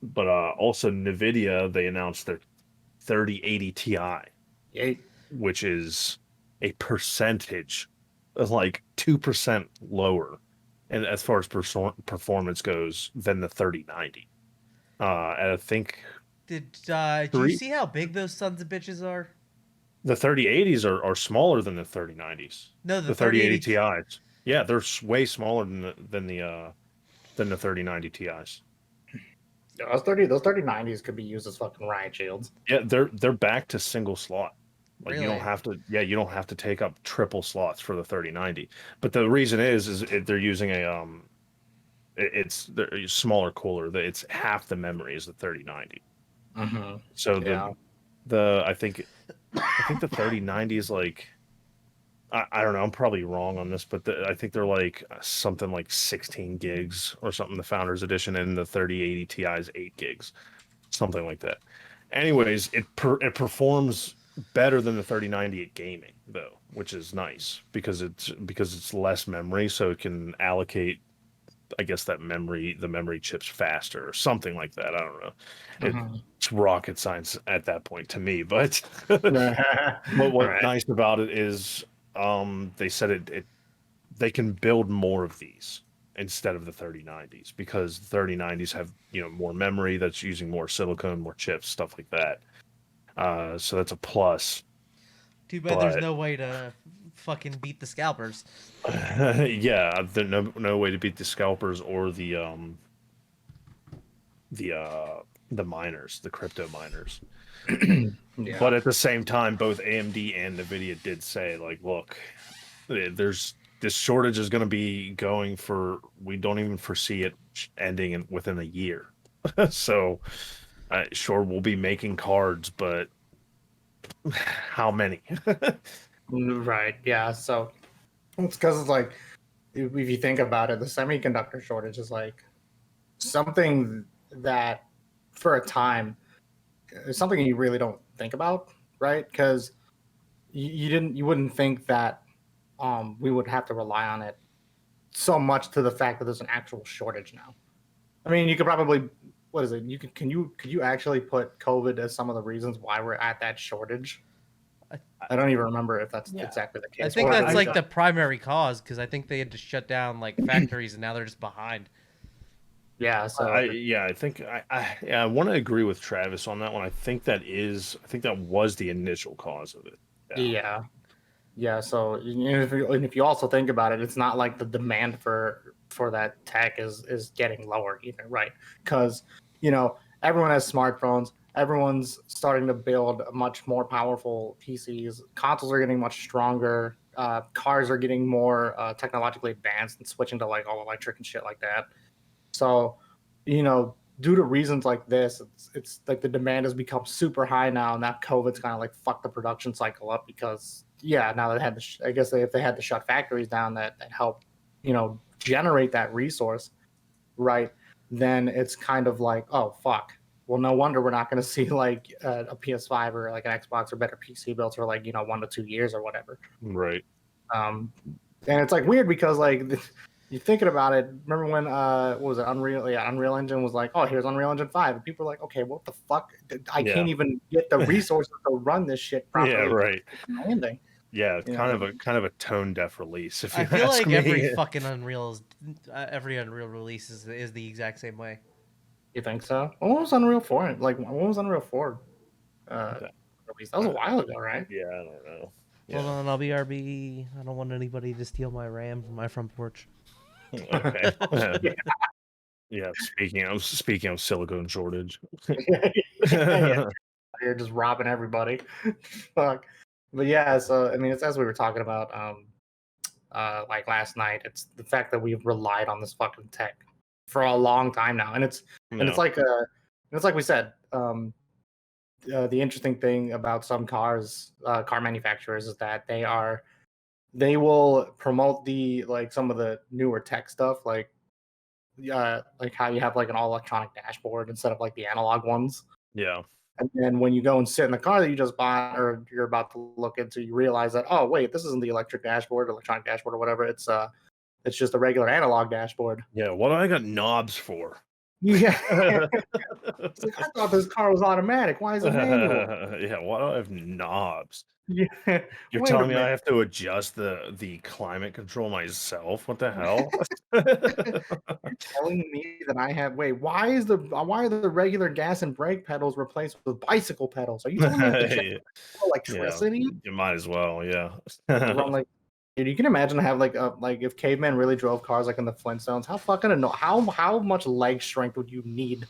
But also NVIDIA, they announced their 3080 Ti, which is a percentage, like 2% lower, and as far as performance goes, than the 3090. And I think did you see how big those sons of bitches are? The 3080s are smaller than the 3090s. No, the 3080 Ti's. Yeah, they're way smaller than the 3090 Ti's. Those 3090s could be used as fucking riot shields. Yeah, they're back to single slot. Like really? you don't have to take up triple slots for the 3090. But the reason is they're using it's smaller cooler. It's half the memory as the 3090. Mm-hmm. So I think the 3090 is like, I don't know, I'm probably wrong on this, but I think they're like something like 16 gigs or something, the Founders Edition, and the 3080 Ti is 8 gigs, something like that. Anyways, it performs better than the 3090 at gaming though, which is nice because it's less memory, so it can allocate, I guess, the memory chips faster or something like that. I don't know. It's rocket science at that point to me, but what's nice about it is they said they can build more of these instead of the 3090s because the 3090s have more memory that's using more silicon, more chips, stuff like that. So that's a plus. Too bad there's no way to fucking beat the scalpers. Yeah, there's no way to beat the scalpers or the miners, the crypto miners. Yeah. But at the same time, both AMD and NVIDIA did say, like, look, this shortage is going to be going for, we don't even foresee it ending within a year. So, sure, we'll be making cards, but how many? Right, yeah. So, it's because it's like, if you think about it, the semiconductor shortage is like something that, for a time, is something you really don't think about, right? Because you wouldn't think that we would have to rely on it so much to the fact that there's an actual shortage now. I mean, you could probably, what is it? Could you actually put COVID as some of the reasons why we're at that shortage? I don't even remember if that's exactly the case. I think that's like the primary cause, because I think they had to shut down like factories and now they're just behind. Yeah, so I think I want to agree with Travis on that one. I think that was the initial cause of it. Yeah. So if you also think about it, it's not like the demand for that tech is getting lower either, right? Because everyone has smartphones. Everyone's starting to build much more powerful PCs. Consoles are getting much stronger. Cars are getting more technologically advanced and switching to like all electric and shit like that. So, due to reasons like this, it's like the demand has become super high now, and that COVID's kind of like fucked the production cycle up because now they had to. I guess if they had to shut factories down that help, generate that resource, right? Then it's kind of like, oh fuck. Well, no wonder we're not going to see like a PS5 or like an Xbox or better PC built for like 1 to 2 years or whatever. Right. And it's like weird because like. You're thinking about it. Remember when what was it? Unreal Engine was like, oh, here's Unreal Engine 5. And people were like, okay, what the fuck? I can't even get the resources to run this shit properly. Yeah, right. Landing. Yeah, kind of a tone deaf release. If you I feel like me. every fucking Unreal release is the exact same way. You think so? What was Unreal 4? Like, what was Unreal 4 released? That was a while ago, right? Yeah, I don't know. Hold on, I'll BRB. I don't want anybody to steal my RAM from my front porch. Okay. Yeah. Speaking of silicone shortage. You're just robbing everybody. Fuck. But yeah, so I mean, it's as we were talking about, like last night. It's the fact that we've relied on this fucking tech for a long time now, and it's like we said. The interesting thing about some car manufacturers is that they are they will promote some of the newer tech stuff, like how you have like an all electronic dashboard instead of like the analog ones. Yeah. And then when you go and sit in the car that you just bought or you're about to look into, you realize that, oh wait, this isn't the electronic dashboard or whatever. It's just a regular analog dashboard. Yeah. What do I got knobs for? Yeah. It's like, I thought this car was automatic. Why is it manual? Yeah. Why do I have knobs? Yeah. You're Wait a telling me I minute. have to adjust the climate control myself? What the hell? You're telling me that I have why are the regular gas and brake pedals replaced with bicycle pedals? Are you telling me I have to check electricity? You might as well, yeah. I'm like, dude, you can imagine have like if cavemen really drove cars like in the Flintstones, how fucking how much leg strength would you need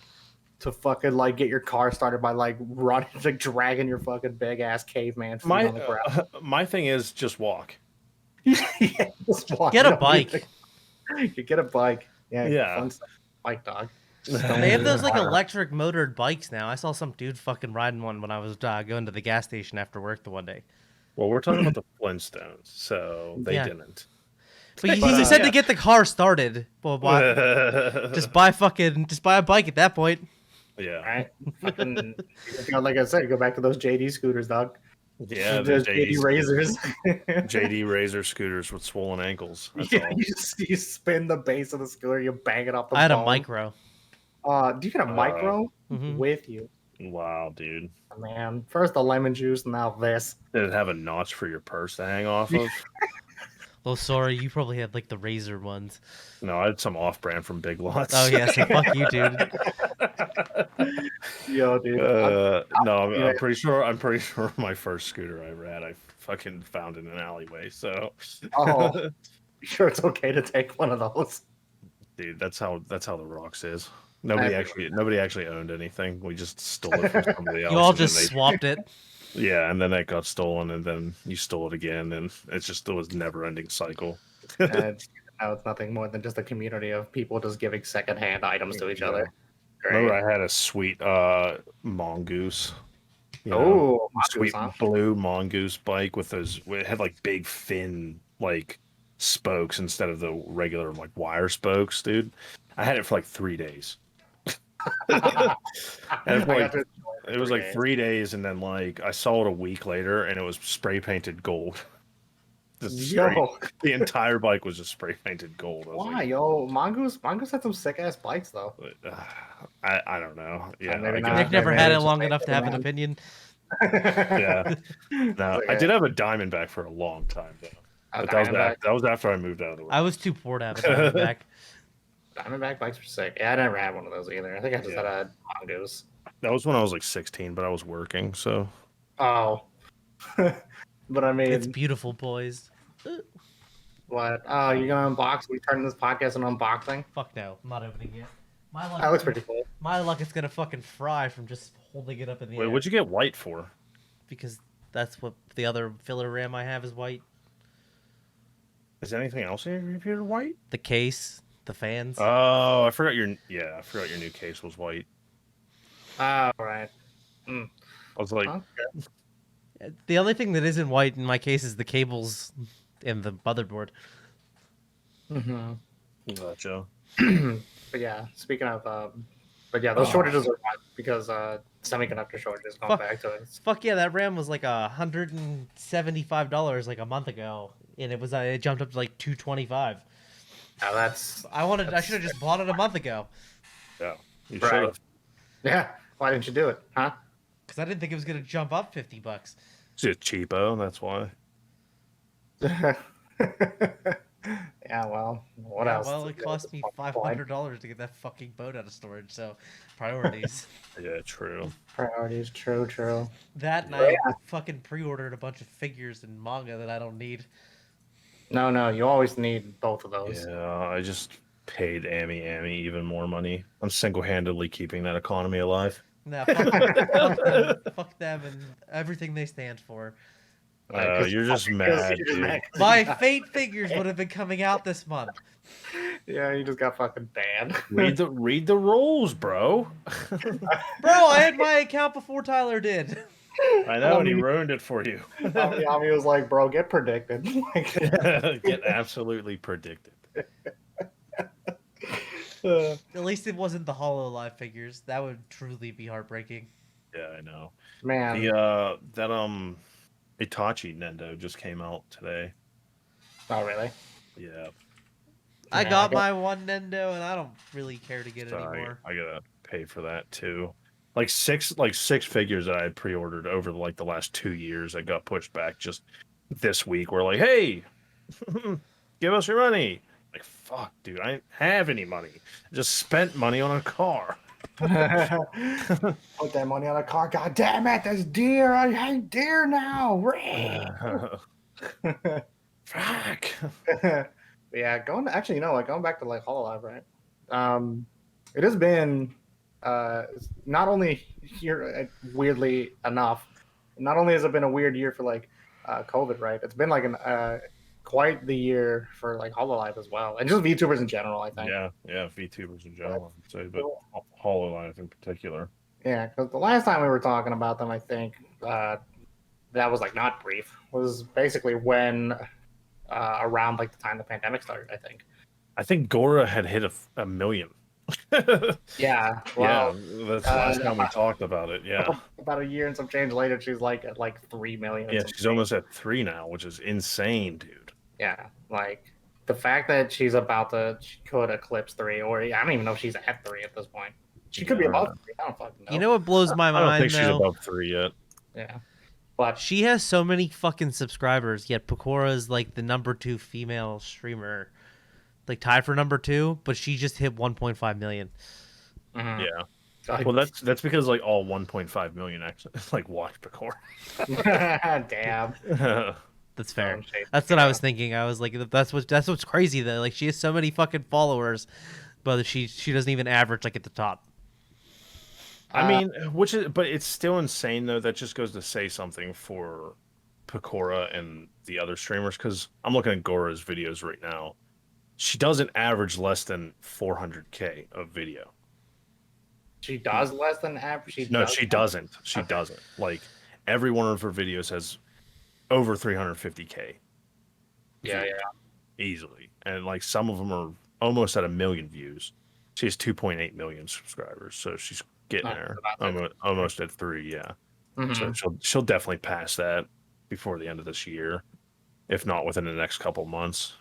to fucking like get your car started by like running, like dragging your fucking big ass caveman feet on the ground? My thing is just walk. Yeah, just walk. Get a bike. You get a bike. Yeah. Fun stuff. Bike dog. They have those like electric motored bikes now. I saw some dude fucking riding one when I was going to the gas station after work the one day. Well, we're talking about the Flintstones, so they didn't. But he said to get the car started. Well, just buy a bike at that point. Yeah. Right. Fucking, like I said, go back to those JD scooters, dog. Yeah, those JD Razors. JD Razor scooters with swollen ankles. That's all. You spin the base of the scooter, you bang it off the I had bone. a micro. Do you get a micro with you? Wow, dude. Man, first the lemon juice, now this. Did it have a notch for your purse to hang off of? Oh, sorry, you probably had like the Razor ones. No, I had some off-brand from Big Lots. Oh yeah, so fuck you, dude. Yo, dude. No, I'm pretty sure my first scooter I ever had, I fucking found in an alleyway. So, you sure it's okay to take one of those? Dude, that's how the Rocks is. Nobody actually owned anything. We just stole it from somebody else. You all just swapped it. Yeah, and then that got stolen, and then you stole it again, and it was never-ending cycle. Now it's nothing more than just a community of people just giving secondhand items to each other. Great. Remember, I had a sweet mongoose. Sweet blue mongoose bike with those. It had like big fin like spokes instead of the regular like wire spokes, dude. I had it for like 3 days. It was like 3 days, and then like I saw it a week later, and it was spray painted gold. The entire bike was just spray painted gold. Why, yo? Mongoose had some sick ass bikes though. I don't know. Yeah, Nick never had it long enough to have an opinion. Yeah. No, I did have a Diamondback for a long time though. But that was after I moved out of the way. I was too poor to have a Diamondback. Diamondback bikes were sick. Yeah, I never had one of those either. I think I just had a Mongoose. That was when I was like 16, but I was working, so. Oh. But I mean, it's beautiful, boys. What? Oh, you're gonna unbox? We turn this podcast into unboxing? Fuck no, I'm not opening it. That looks pretty cool. My luck, it's gonna fucking fry from just holding it up in the air. Wait, what'd you get white for? Because that's what the other filler RAM I have is white. Is anything else in your computer white? The case, the fans. Oh, I forgot your new case was white. Oh, right. I was like, the only thing that isn't white in my case is the cables and the motherboard. Gotcha. But yeah, speaking of, those shortages are bad because semiconductor shortages going back to it. Fuck yeah, that RAM was like $175 like a month ago, and it jumped up to like $225. Now I should have just bought it a month ago. Yeah, you should have. Yeah, why didn't you do it, huh? Because I didn't think it was gonna jump up $50. It's just cheapo, that's why. Yeah, well, what else? Well, it cost me $500 to get that fucking boat out of storage, so priorities. Yeah, true. Priorities, true. That and I fucking pre-ordered a bunch of figures and manga that I don't need. No, you always need both of those. Yeah, I just paid Amy even more money. I'm single-handedly keeping that economy alive. Nah, fuck them and everything they stand for. You're just mad, dude. My Fate figures would have been coming out this month. Yeah, you just got fucking banned. Read the rules, bro. Bro, I had my account before Tyler did. I know, and he ruined it for you. Ami was like, bro, get predicted. Like, Get absolutely predicted. At least it wasn't the HoloLive figures. That would truly be heartbreaking. Yeah, I know. man. That Itachi Nendo just came out today. Oh, really? Yeah. I got my one Nendo, and I don't really care to get it anymore. I gotta pay for that too. Like six figures that I had pre-ordered over like the last 2 years that got pushed back just this week. We're like, hey, give us your money. Like, fuck, dude, I didn't have any money. I just spent money on a car. Put that money on a car. God damn it, that's deer. I hate deer now. Fuck. Yeah, going back to like HoloLive, right? It has been not only here, weirdly enough, not only has it been a weird year for like COVID, right? It's been like quite the year for like HoloLive as well, and just VTubers in general, I think. Yeah, VTubers in general, I'd say, but HoloLive in particular. Yeah, because the last time we were talking about them, I think that was like not brief. Was basically when around like the time the pandemic started, I think. I think Gora had hit a million. Yeah, well, yeah, that's the last time we talked about it. Yeah, about a year and some change later, she's like at like 3 million. Yeah, she's almost at 3 now, which is insane, dude. Yeah, like the fact that she could eclipse 3, or I don't even know if she's at 3 at this point. She could be above 3. I don't fucking know. You know what blows my mind? I don't think she's above 3 yet. Yeah, but she has so many fucking subscribers. Yet Pecora is like the number 2 female streamer, like tied for number 2, but she just hit 1.5 million. Mm-hmm. Yeah. Well, that's because like all 1.5 million actually like watch Pecora. Damn. That's fair. That's what I was thinking. I was like, that's what's crazy though. Like she has so many fucking followers, but she doesn't even average like at the top. I mean, but it's still insane though. That just goes to say something for Pecora and the other streamers, because I'm looking at Gora's videos right now. She doesn't average less than 400K of video. She does less than average. She doesn't. She doesn't. Like every one of her videos has over 350K. Yeah, easily, and like some of them are almost at 1 million views. She has 2.8 million subscribers, so she's getting there. Almost at 3. Yeah, mm-hmm. So she'll definitely pass that before the end of this year, if not within the next couple months.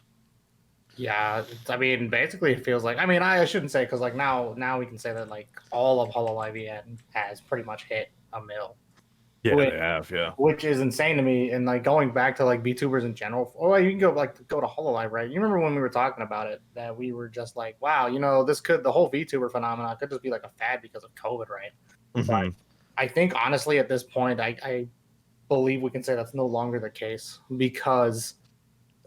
Yeah, I mean, basically, it feels like. I mean, I shouldn't say, because like now we can say that like all of HoloLive EN has pretty much hit 1 mil. Yeah, they have. Yeah, which is insane to me. And like going back to like VTubers in general, or you can go to HoloLive, right? You remember when we were talking about it, that we were just like, wow, the whole VTuber phenomenon could just be like a fad because of COVID, right? Mm-hmm. But I think honestly, at this point, I believe we can say that's no longer the case, because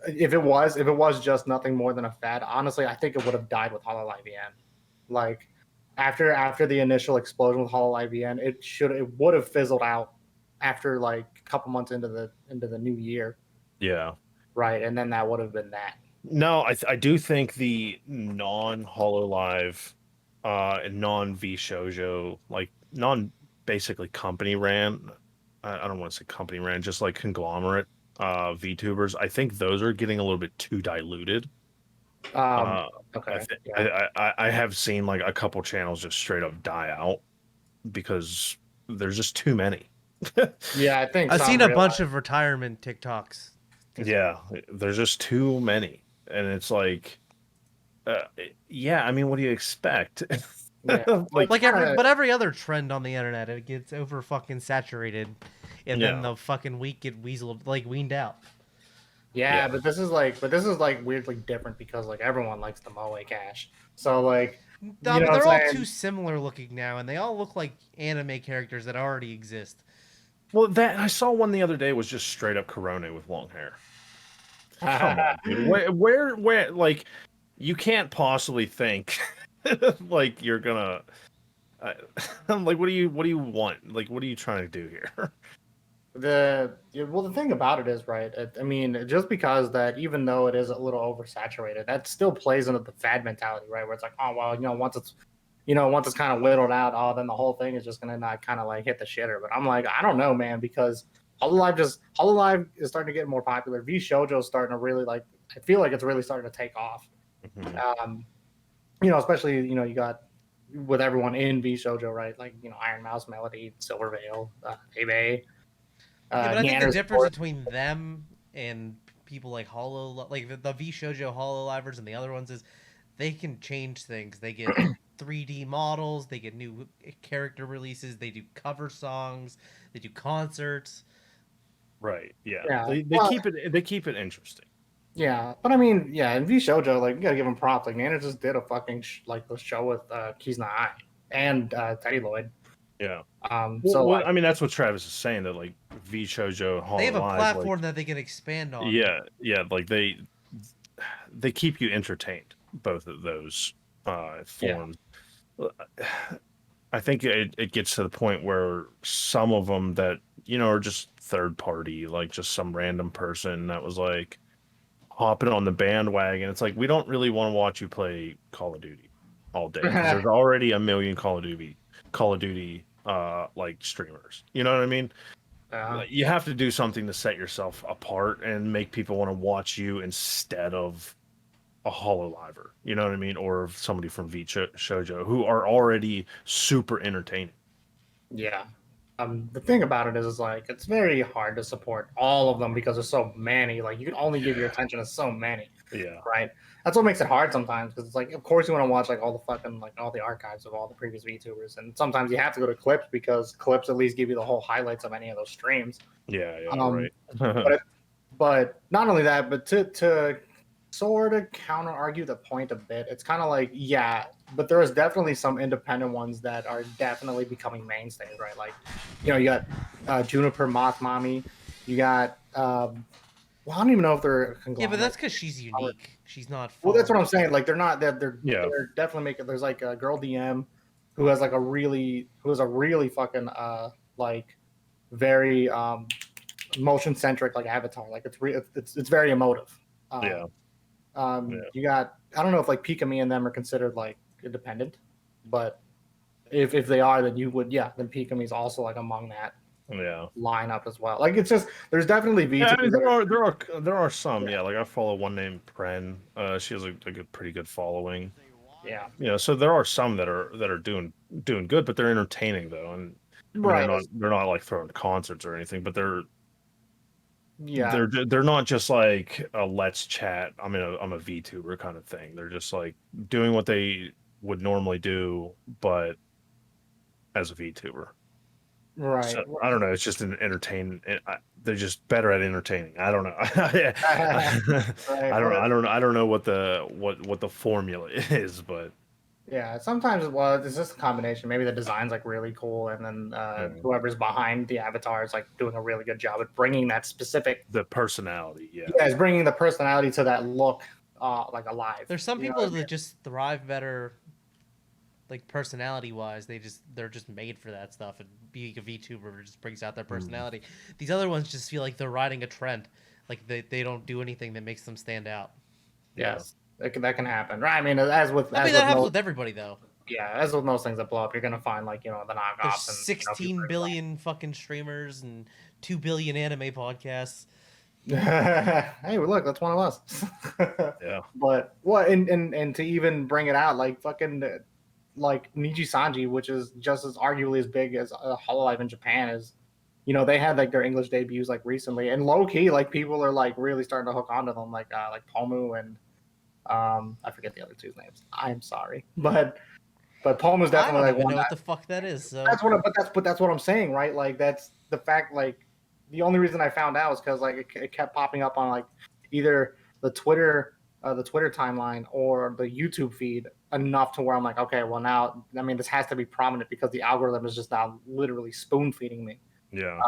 if it was just nothing more than a fad, honestly, I think it would have died with HoloLive EN. Like after the initial explosion with HoloLive EN, it would have fizzled out after like a couple months into the new year. Yeah. Right, and then that would have been that. No, I do think the non-HoloLive, non-VShojo, like basically company ran, I don't want to say company ran, just like conglomerate VTubers, I think those are getting a little bit too diluted. Okay. I have seen like a couple channels just straight up die out because there's just too many. Yeah, I think I've seen a bunch of retirement TikToks. Yeah, there's just too many, and it's like, yeah. I mean, what do you expect? Yeah. But every other trend on the internet, it gets over fucking saturated, and then the fucking weak get weaned out. Yeah, but this is like weirdly different, because like everyone likes the Moe Cash. So like they're all too similar looking now, and they all look like anime characters that already exist. Well, that I saw one the other day was just straight up Corone with long hair. Come on, dude. Where like you can't possibly think like you're gonna like what do you want? Like what are you trying to do here? The thing about it is, right, I mean, just because that, even though it is a little oversaturated, that still plays into the fad mentality, right, where it's like, oh well, once once it's kind of whittled out, then the whole thing is just gonna not kind of like hit the shitter. But I'm like, I don't know, man, because Hololive is starting to get more popular. V Shoujo's starting to really like. I feel like it's really starting to take off. Especially you got with everyone in V Shoujo, right? Like Iron Mouse, Melody, Silver Veil, Abe. But I think the difference between them and people like the V Shoujo Hololivers and the other ones is they can change things. They get 3D models, they get new character releases, they do cover songs, they do concerts. Right. Yeah. They keep it interesting. Yeah, but I mean, in V Shoujo, like you gotta give them props. Like Nana just did a fucking the show with Kizuna Ai and Teddy Lloyd. Yeah. I mean, that's what Travis is saying. That like V Shoujo, they have a platform that they can expand on. Yeah. Like they keep you entertained. Both of those forms. Yeah. I think it gets to the point where some of them that are just third party, like just some random person that was like hopping on the bandwagon. It's like we don't really want to watch you play Call of Duty all day because there's already a million Call of Duty like streamers. You know what I mean? You have to do something to set yourself apart and make people want to watch you instead of a Hololiver. You know what I mean? Or somebody from V Shoujo who are already super entertaining. Yeah. The thing about it is like it's very hard to support all of them because there's so many. Like you can only give your attention to so many. Yeah. Right. That's what makes it hard sometimes because it's like, of course, you want to watch like all the fucking like all the archives of all the previous VTubers, and sometimes you have to go to clips because clips at least give you the whole highlights of any of those streams. Yeah. Right. but not only that, but to sort of counter argue the point a bit, it's kind of like but there is definitely some independent ones that are definitely becoming mainstays, right? Like you got Juniper Moth Mommy, you got I don't even know if they're but that's because she's unique. She's not well, that's what I'm saying. Like they're definitely making. There's like a girl DM who has a really fucking like very motion centric like avatar. Like it's very emotive. You got, I don't know if like Pika Me and them are considered like independent, but if they are, then you would, then Pika Me is also like among that lineup as well. Like it's just there's definitely VTubers. There are some like I follow one named Pren. She has a pretty good following. So there are some that are doing good, but they're entertaining though, and they're not like throwing concerts or anything, but they're not just like a let's chat. I'm a VTuber kind of thing. They're just like doing what they would normally do, but as a VTuber. Right. So, I don't know. It's just an entertain. They're just better at entertaining. I don't know. I don't know what the formula is, but sometimes it's just a combination. Maybe the design's like really cool, and then whoever's behind the avatar is like doing a really good job at bringing that specific personality. It's bringing the personality to that look, like alive. There's some people that just thrive better, like personality wise. They're just made for that stuff, and being a VTuber just brings out their personality. These other ones just feel like they're riding a trend, like they don't do anything that makes them stand out. Yes. That can happen, right? I mean, that happens with everybody, though. Yeah, as with most things that blow up, you're gonna find like the knockoffs. There's 16 billion fucking streamers and 2 billion anime podcasts. Hey, look, that's one of us. But and to even bring it out, like fucking like Niji Sanji, which is just as arguably as big as Hololive in Japan is. They had like their English debuts like recently, and low key, like people are like really starting to hook onto them, like Pomu and. I forget the other two's names. I'm sorry, but Palmer's definitely like one. Know what the fuck that is? So. That's what I'm saying, right? Like that's the fact. Like the only reason I found out is because like it kept popping up on like either the Twitter timeline or the YouTube feed enough to where I'm like, okay, well now, I mean, this has to be prominent because the algorithm is just now literally spoon feeding me. Yeah.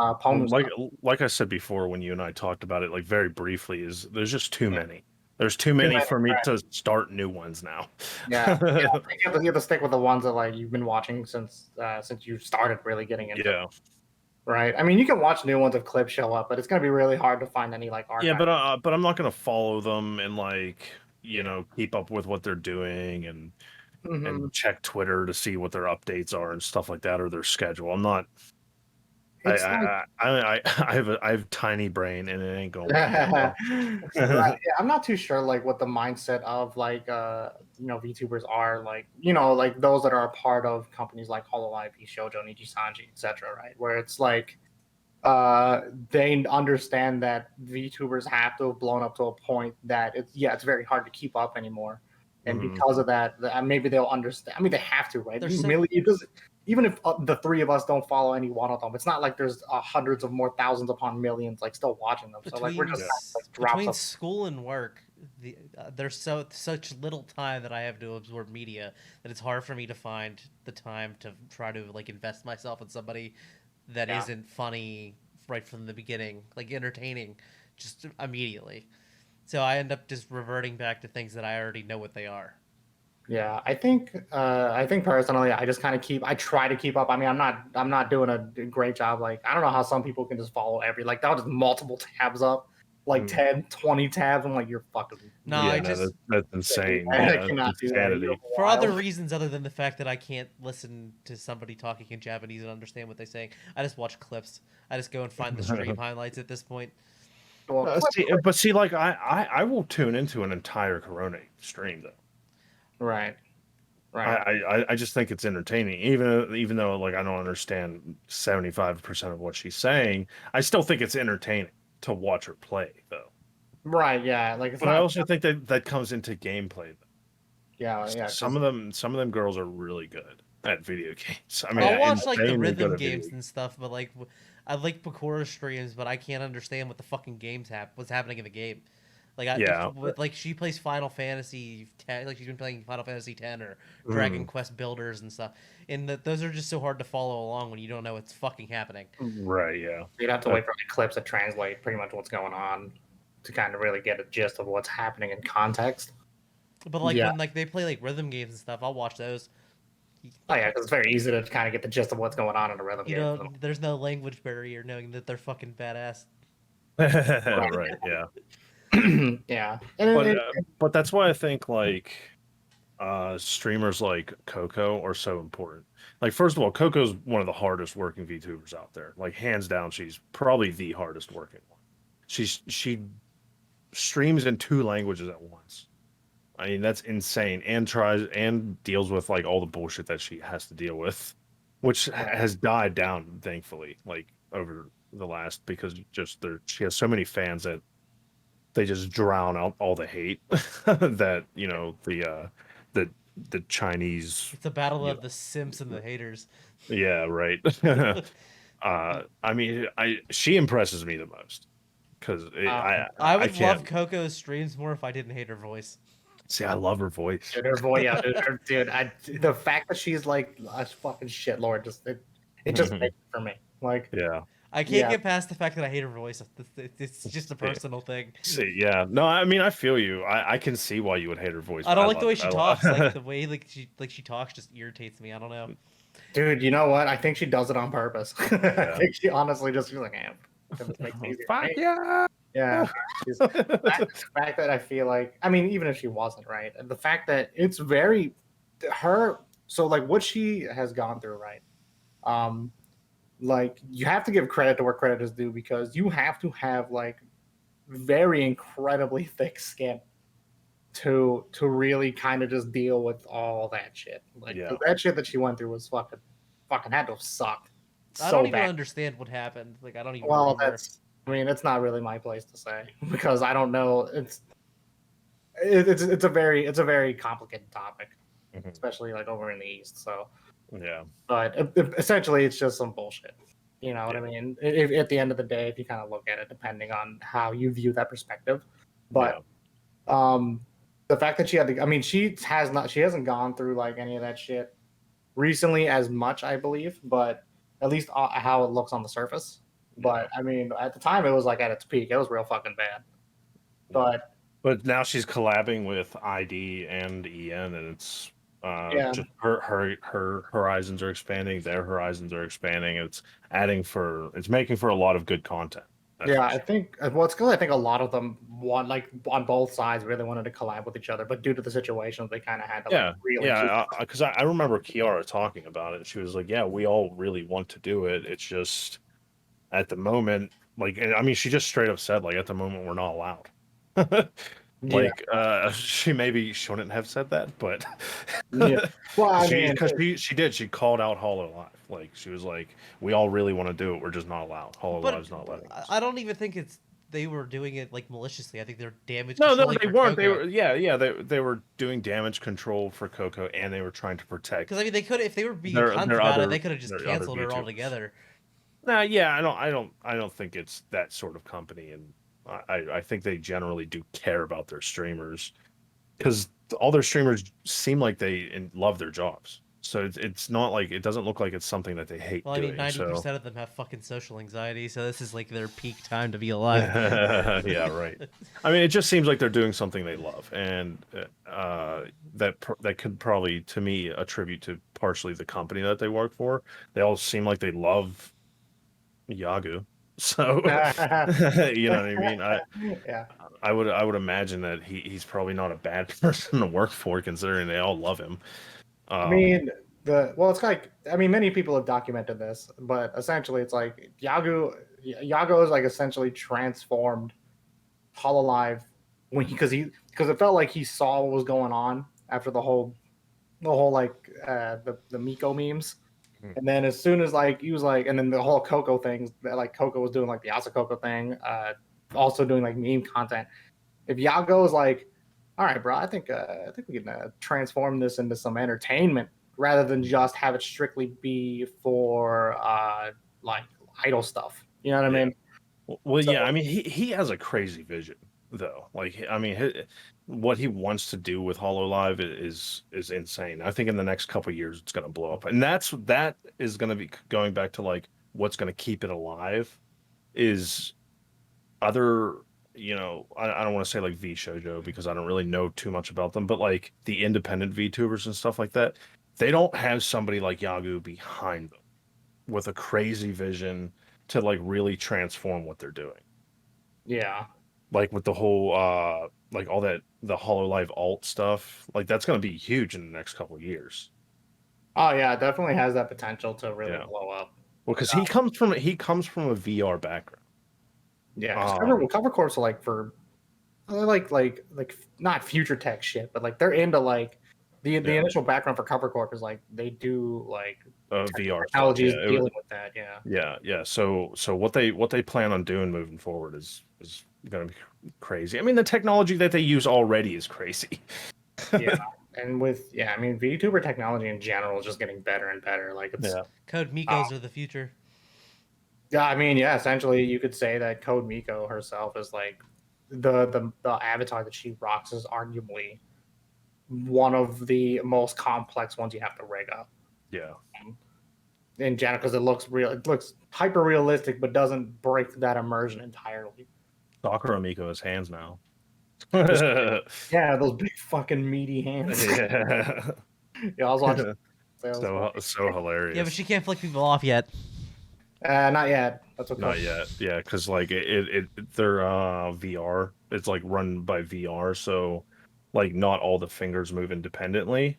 Like I said before, when you and I talked about it, like very briefly, there's just too many. There's too many for me to start new ones now. You have to stick with the ones that like you've been watching since you started really getting into. Yeah. Right. I mean, you can watch new ones if clips show up, but it's gonna be really hard to find any like archive. Yeah, but I'm not gonna follow them and like keep up with what they're doing and and check Twitter to see what their updates are and stuff like that, or their schedule. I'm not. It's I have tiny brain and it ain't going. Right. Yeah, I'm not too sure like what the mindset of like VTubers are, like like those that are a part of companies like Hololive, Shoujo, Nijisanji, etc. Right, where it's like they understand that VTubers have to have blown up to a point that it's very hard to keep up anymore, and because of that, maybe they'll understand. I mean, they have to, right? Even if the three of us don't follow any one of them, it's not like there's hundreds of more thousands upon millions like still watching them. So like we're just between school and work, there's such little time that I have to absorb media that it's hard for me to find the time to try to like invest myself in somebody that isn't funny right from the beginning, like entertaining just immediately. So I end up just reverting back to things that I already know what they are. Yeah, I think personally, I just kind of I try to keep up. I mean, I'm not doing a great job. Like, I don't know how some people can just follow like they'll just multiple tabs up, like 10, 20 tabs. I'm like, you're fucking. No, that's insane. I cannot do that. For other reasons other than the fact that I can't listen to somebody talking in Japanese and understand what they're saying. I just watch clips. I just go and find the stream highlights at this point. Well, see, like I will tune into an entire Corona stream though. Right. I just think it's entertaining, even though like I don't understand 75% of what she's saying. I still think it's entertaining to watch her play, though. Right. Yeah. Like, but I also think that comes into gameplay. Though. Yeah. Some of them girls are really good at video games. I mean, I'll watch like the rhythm games and stuff, but like I like Bakura streams, but I can't understand what the fucking what's happening in the game. Like like she plays Final Fantasy 10, like she's been playing Final Fantasy 10 or Dragon Quest Builders and stuff, and those are just so hard to follow along when you don't know what's fucking happening. Right? Yeah. You'd have to wait for the clips that translate pretty much what's going on to kind of really get a gist of what's happening in context. But like when like they play like rhythm games and stuff, I'll watch those. Oh yeah, because it's very easy to kind of get the gist of what's going on in a rhythm game. You know, there's no language barrier knowing that they're fucking badass. Right. Yeah. Yeah, but that's why I think like streamers like Coco are so important. Like, first of all, Coco's one of the hardest working VTubers out there. Like, hands down, she's probably the hardest working one. She streams in 2 languages at once. I mean, that's insane, and deals with like all the bullshit that she has to deal with, which has died down thankfully, like over the last, because she has so many fans that they just drown out all the hate that the Chinese. It's a battle of the simps and the haters. Yeah, right. I mean, she impresses me the most because I would love Coco's streams more if I didn't hate her voice. See, I love her voice. Dude, her voice, yeah, dude. The fact that she's like a fucking shitlord, it just makes it for me. Like, yeah. I can't get past the fact that I hate her voice. It's just a personal thing. See, yeah, no, I mean, I feel you. I can see why you would hate her voice. I don't like the way she talks. Like the way she talks just irritates me. I don't know. Dude, you know what? I think she does it on purpose. I think she honestly just feels like, fuck yeah. Yeah. The fact that I feel like, I mean, even if she wasn't, right? The fact that it's so like what she has gone through, right? Like, you have to give credit to where credit is due, because you have to have like very incredibly thick skin to really kind of just deal with all that shit. Like, that shit that she went through was fucking had to have sucked. I don't even understand what happened. Like, I don't even. Well, it's not really my place to say, because I don't know. It's a very complicated topic, especially like over in the East. So. Yeah, but essentially it's just some bullshit. You know what I mean? At the end of the day, if you kind of look at it, depending on how you view that perspective. But the fact that she hasn't gone through like any of that shit recently as much, I believe, but at least how it looks on the surface. But I mean, at the time, it was like at its peak. It was real fucking bad. But now she's collabing with ID and EN, and it's. Just her horizons are expanding, their horizons are expanding. It's making for a lot of good content. Yeah, I think well, it's because I think a lot of them want like on both sides really wanted to collab with each other, but due to the situations, they kind of had to like really keep. Because I remember Kiara talking about it. She was like, "Yeah, we all really want to do it. It's just at the moment, like, I mean, she just straight up said, like, at the moment, we're not allowed." Yeah, She maybe shouldn't have said that, but yeah. Well, I mean, because she called out Hollow Live. Like, she was like, "We all really want to do it. We're just not allowed. Hollow Live's not letting us." I don't even think they were doing it like maliciously. I think they're damage No, controlling they for weren't. They Coco. were, they were doing damage control for Coco, and they were trying to protect. Because I mean, they could, if they were being Their- cunts their about it, other- they could have just their other canceled her VTubers. altogether. Nah, yeah, I don't think it's that sort of company, and I think they generally do care about their streamers because all their streamers seem like they love their jobs. So it's not like it doesn't look like it's something that they hate Well, I doing. mean, 90% of them have fucking social anxiety, so this is like their peak time to be alive. Yeah, right. I mean, it just seems like they're doing something they love, and that could probably, to me, attribute to partially the company that they work for. They all seem like they love Yagu, so you know what I mean. yeah. I would imagine that he's probably not a bad person to work for, considering they all love him. I mean, it's like I mean, many people have documented this, but essentially, it's like Yago is like essentially transformed Hololive when because it felt like he saw what was going on after the whole like the Miko memes. And then as soon as like he was like, and then the whole Coco things that like Coco was doing like the Asa Coco thing, also doing like meme content. If Yago is like, all right, bro, I think we can transform this into some entertainment rather than just have it strictly be for like idle stuff. You know what I mean? Well, yeah, I mean, he has a crazy vision, though. Like, I mean, what he wants to do with Hollow Live is insane. I think in the next couple of years, it's going to blow up, and that is going to be going back to like what's going to keep it alive is other. You know, I don't want to say like V Shoujo because I don't really know too much about them, but like the independent VTubers and stuff like that, they don't have somebody like Yagu behind them with a crazy vision to like really transform what they're doing. Yeah. Like with the whole like all that the Hollow Live alt stuff, like that's going to be huge in the next couple of years. Oh yeah, it definitely has that potential to really blow up. Well, because he comes from a VR background. Yeah, cover corps are like for like not future tech shit, but like they're into like the initial background for cover corp is like they do like VR technologies dealing with that. Yeah. So what they plan on doing moving forward is going to be crazy. I mean, the technology that they use already is crazy. Yeah, and I mean, VTuber technology in general is just getting better and better. Like it's Code Mikos are the future. Yeah, I mean, yeah, essentially you could say that Code Miko herself is like the avatar that she rocks is arguably one of the most complex ones you have to rig up. Yeah. In general, because it looks hyper realistic, but doesn't break that immersion entirely. Sakura Miko has hands now. Yeah, those big fucking meaty hands. Yeah, I was watching. So hilarious. Yeah, but she can't flick people off yet. Not yet. That's okay. Not yet. Yeah, because like they're VR. It's like run by VR, so like not all the fingers move independently.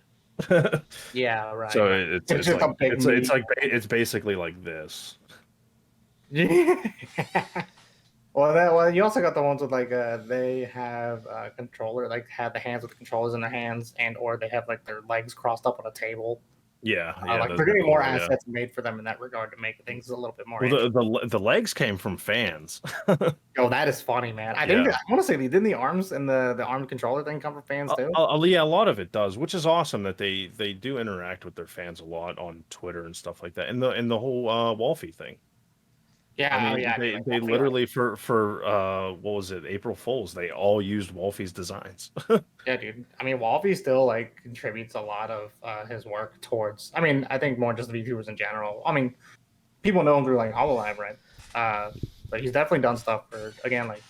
Yeah, right. So it's basically like this. Well, you also got the ones with like they have a controller, like have the hands with the controllers in their hands, and or they have like their legs crossed up on a table. Yeah, like they're getting more assets made for them in that regard to make things a little bit more. Well, the legs came from fans. Oh, that is funny, man. I think I want to say didn't the arms and the armed controller thing come from fans too? Yeah, a lot of it does, which is awesome that they do interact with their fans a lot on Twitter and stuff like that, and the whole Wolfie thing. Yeah, I mean, they literally for what was it, April Fools, they all used Wolfie's designs. Yeah, dude. I mean, Wolfie still like contributes a lot of his work towards. I mean, I think more just the VTubers in general. I mean, people know him through like Hololive, right? But he's definitely done stuff for again like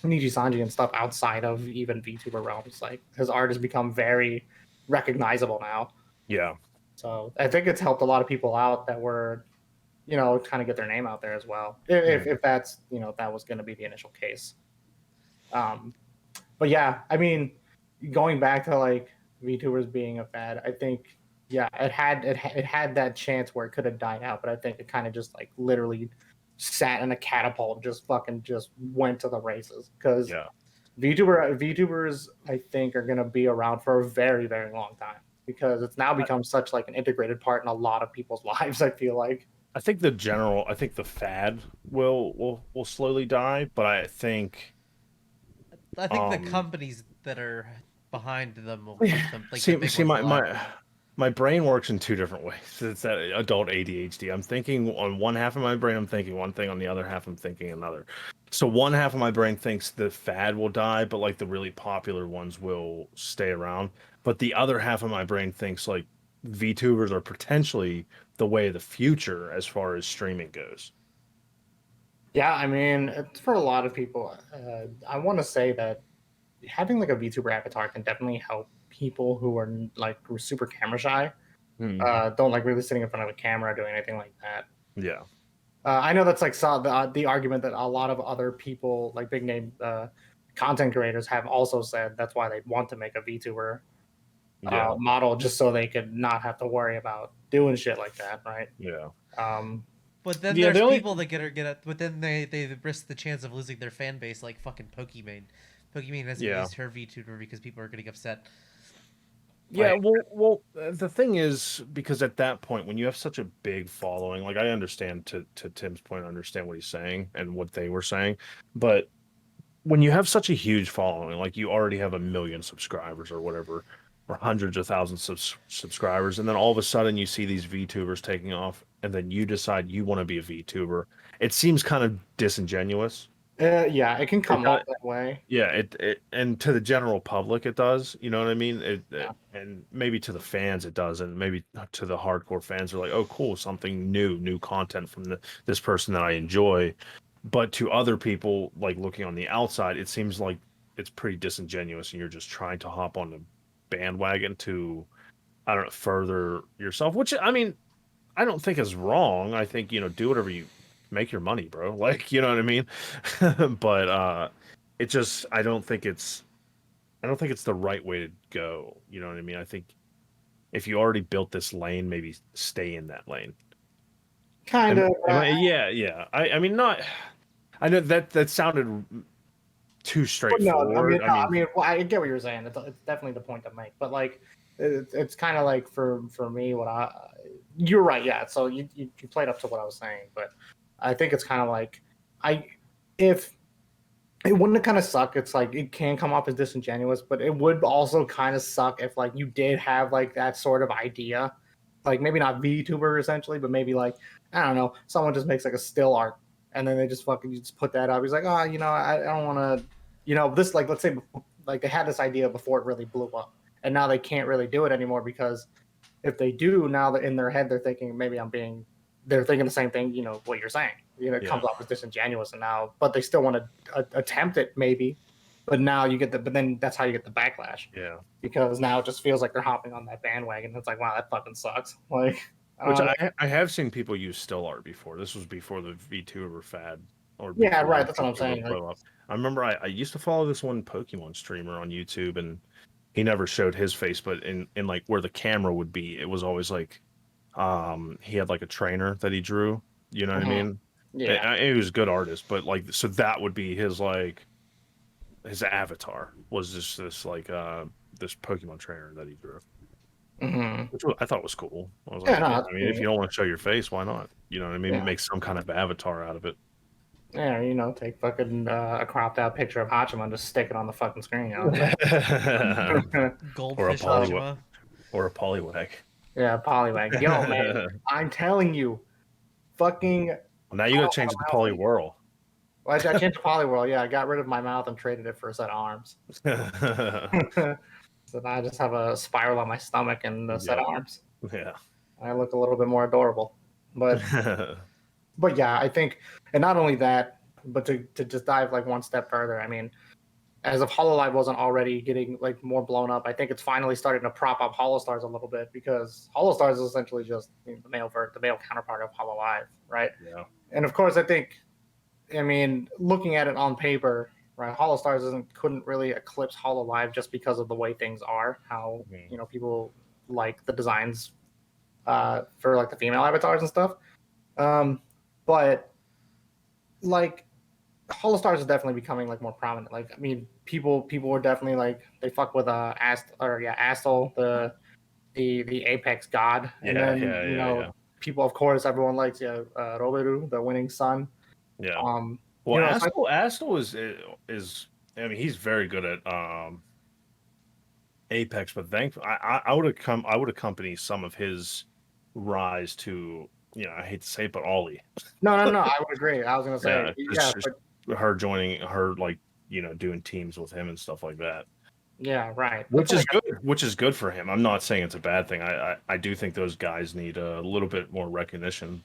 Niji Sanji and stuff outside of even VTuber realms. Like his art has become very recognizable now. Yeah. So I think it's helped a lot of people out that were kind of get their name out there as well. If that's, that was going to be the initial case. But yeah, I mean, going back to like VTubers being a fad, I think it had that chance where it could have died out, but I think it kind of just like literally sat in a catapult, just went to the races because VTubers I think are gonna be around for a very, very long time because it's now become such like an integrated part in a lot of people's lives. I feel like. I think the fad will slowly die, but I think the companies that are behind them will keep them. Like see my brain works in two different ways. It's that adult ADHD. I'm thinking on one half of my brain, I'm thinking one thing. On the other half, I'm thinking another. So one half of my brain thinks the fad will die, but like the really popular ones will stay around. But the other half of my brain thinks like VTubers are potentially the way of the future as far as streaming goes. Yeah, I mean, it's for a lot of people. I want to say that having like a VTuber avatar can definitely help people who are like super camera shy. Don't like really sitting in front of a camera doing anything like that. Yeah. I know that's like the argument that a lot of other people, like big name content creators, have also said. That's why they want to make a VTuber model, just so they could not have to worry about doing shit like that, right? Yeah. But then there's people that get it, but then they risk the chance of losing their fan base, like fucking Pokimane. Pokimane hasn't used her VTuber because people are getting upset. Yeah, well, the thing is, because at that point, when you have such a big following, like I understand to Tim's point, I understand what he's saying and what they were saying, but when you have such a huge following, like you already have 1 million subscribers or whatever, or hundreds of thousands of subscribers, and then all of a sudden you see these VTubers taking off, and then you decide you want to be a VTuber, it seems kind of disingenuous. Yeah, it can come off that way. Yeah, it and to the general public it does. You know what I mean? And maybe to the fans it does, and maybe to the hardcore fans are like, oh, cool, something new content from this person that I enjoy. But to other people, like looking on the outside, it seems like it's pretty disingenuous, and you're just trying to hop on the bandwagon to, I don't know, further yourself. Which I mean, I don't think is wrong. I think do whatever you. Make your money, bro. Like, you know what I mean? But it just I don't think it's the right way to go. You know what I mean? I think if you already built this lane, maybe stay in that lane. Kind of. Yeah. I mean, not. I know that sounded too straightforward. I get what you're saying. It's definitely the point to make. But like, it's kind of like for me, you're right. Yeah. So you played up to what I was saying, but. I think it's kind of like, if it wouldn't kind of suck. It's like it can come off as disingenuous, but it would also kind of suck if like you did have like that sort of idea, like maybe not VTuber essentially, but maybe like I don't know, someone just makes like a still art and then they just fucking just put that up. He's like, oh, I don't want to, this like let's say like they had this idea before it really blew up, and now they can't really do it anymore because if they do now that in their head they're thinking maybe they're thinking the same thing, what you're saying. It comes off as disingenuous, and now, but they still want to attempt it, maybe. But now but then that's how you get the backlash. Yeah. Because now it just feels like they're hopping on that bandwagon. It's like, wow, that fucking sucks. Like, I have seen people use still art before. This was before the VTuber fad. Yeah, right. That's what I'm saying. I remember I used to follow this one Pokemon streamer on YouTube, and he never showed his face, but in like where the camera would be, it was always like, he had like a trainer that he drew. You know what I mean? Yeah, he was a good artist, but like, so that would be his like his avatar was just this like this Pokemon trainer that he drew, which I thought was cool. I was like, I mean, if you don't want to show your face, why not? You know what I mean? Make some kind of avatar out of it. Yeah, take fucking a cropped out picture of Hachiman and just stick it on the fucking screen. Goldfish Hachima. Or a Poliwag. Yeah, Poliwag. Yo, man, I'm telling you, fucking. Well, now you gotta change it to Poliwhirl. Well, I changed to Poliwhirl. Yeah, I got rid of my mouth and traded it for a set of arms. So now I just have a spiral on my stomach and a set of arms. Yeah, I look a little bit more adorable. But but yeah, I think, and not only that, but to just dive like one step further. I mean, as if Hololive wasn't already getting like more blown up, I think it's finally starting to prop up Holostars a little bit because Holostars is essentially just the male counterpart of Hololive, right? Yeah. And of course, I mean, looking at it on paper, right, Holostars couldn't really eclipse Hololive just because of the way things are, how people like the designs for like the female avatars and stuff. But like Holostars is definitely becoming like more prominent. Like, I mean, people were definitely like they fuck with Astel, the EpX god, and then people, of course, everyone likes Roberu, the winning sun. Yeah. Well, Astel is I mean, he's very good at EpX, but I would accompany some of his rise to, I hate to say it, but Ollie. No, I would agree. I was gonna say, her joining her, like, doing teams with him and stuff like that. Yeah, right. Which is good for him. I'm not saying it's a bad thing. I do think those guys need a little bit more recognition.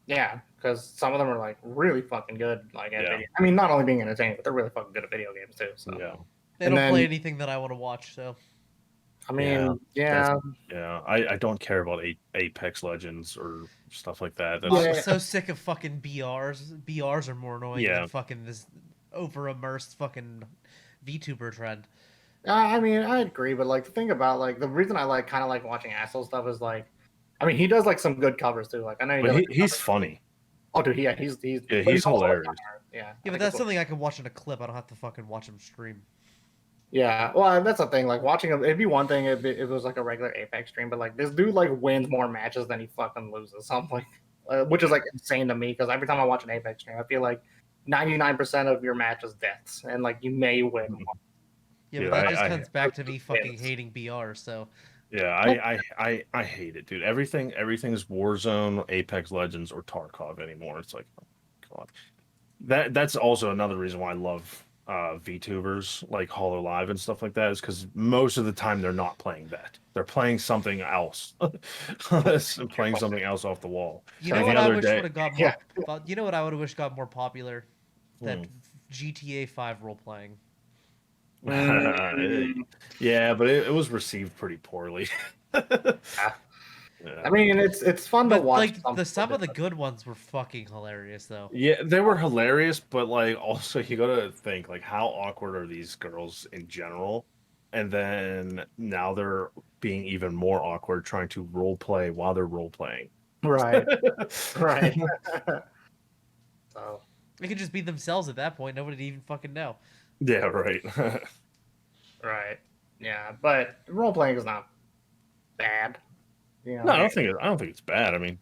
Yeah, because some of them are like really fucking good. Like, at video. I mean, not only being entertaining, but they're really fucking good at video games too. So they don't play anything that I want to watch. So I mean, I don't care about Apex Legends or stuff like that. I'm so sick of fucking BRs. BRs are more annoying than fucking this over immersed fucking VTuber trend. I mean, I agree, but like the thing about like the reason I kind of like watching Asshole stuff is like, I mean, he does like some good covers too. Like, I know he's funny. Oh, dude, he's hilarious. Yeah, but that's something I can watch in a clip. I don't have to fucking watch him stream. Yeah, well, that's the thing. Like, watching him, it'd be one thing if it was like a regular Apex stream, but like this dude like wins more matches than he fucking loses. So I'm like, which is like insane to me because every time I watch an Apex stream, I feel like 99% of your match is deaths, and like you may win. Yeah, but that just comes back to me fucking hating BR. So. Yeah, I hate it, dude. Everything's Warzone, Apex Legends, or Tarkov anymore. It's like, oh, God. That's also another reason why I love VTubers like Hololive and stuff like that, is because most of the time they're not playing that. They're playing something else. Playing something else off the wall. You know what I wish would have got more, you know what I would have wished got more popular? That GTA 5 role playing. Yeah, but it was received pretty poorly. I mean, it's fun to watch. Like some of the good ones were fucking hilarious, though. Yeah, they were hilarious, but like also you gotta think like how awkward are these girls in general, and then now they're being even more awkward trying to role play while they're role playing. Right, right. So they could just be themselves at that point. Nobody'd even fucking know. Yeah, right. Right. Yeah, but role playing is not bad. No, I don't think it's bad. I mean,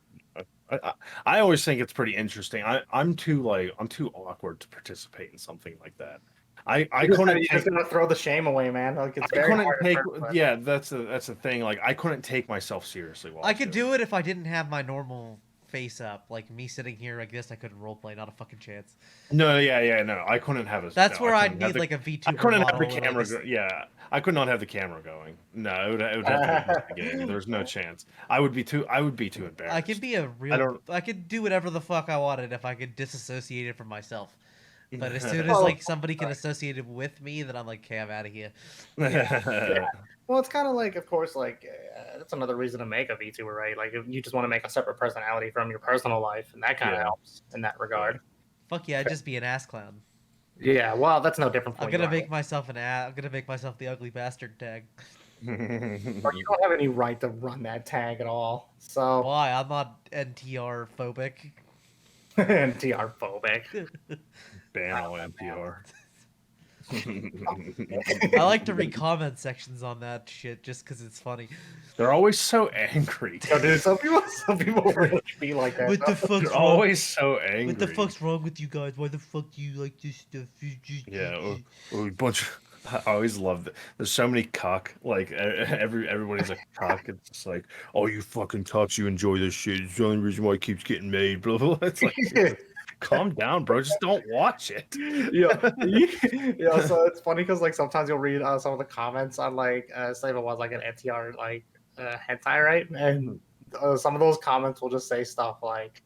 I always think it's pretty interesting. I'm too awkward to participate in something like that. You're just gonna throw the shame away, man. Like it's very hard. Yeah, that's the thing. Like I couldn't take myself seriously. I could do it if I didn't have my normal face up, like me sitting here like this. I couldn't roleplay, not a fucking chance. No, no, I couldn't have a. That's where I'd need like a VTuber. I couldn't have the camera. I could not have the camera going. No, it would have to be the game. There's no chance. I would be too embarrassed. I could be I could do whatever the fuck I wanted if I could disassociate it from myf. But as soon as like somebody can associate it with me, then I'm like, okay, I'm out of here. Yeah. Well, it's kind of like, of course, like that's another reason to make a VTuber, right? Like if you just want to make a separate personality from your personal life, and that kind of helps in that regard. Fuck yeah, I'd just be an ass clown. Yeah, well, that's no different. I'm gonna make myself I'm gonna make myself the ugly bastard tag. But you don't have any right to run that tag at all. So why? I'm not NTR phobic. NTR phobic. Ban all NTR. I like to read comment sections on that shit just because it's funny. They're always so angry. No, dude, some people really be like that. What the fuck's They're always so angry. What the fuck's wrong with you guys? Why the fuck do you like this stuff? Yeah, a bunch. I always love that. There's so many cuck. Like everybody's a cuck. It's just like, oh, you fucking cucks, you enjoy this shit. It's the only reason why it keeps getting made. Blah blah. It's like. Calm down, bro. Just don't watch it. Yeah. So it's funny because like sometimes you'll read some of the comments on like say if it was like an NTR like hentai, right? And some of those comments will just say stuff like,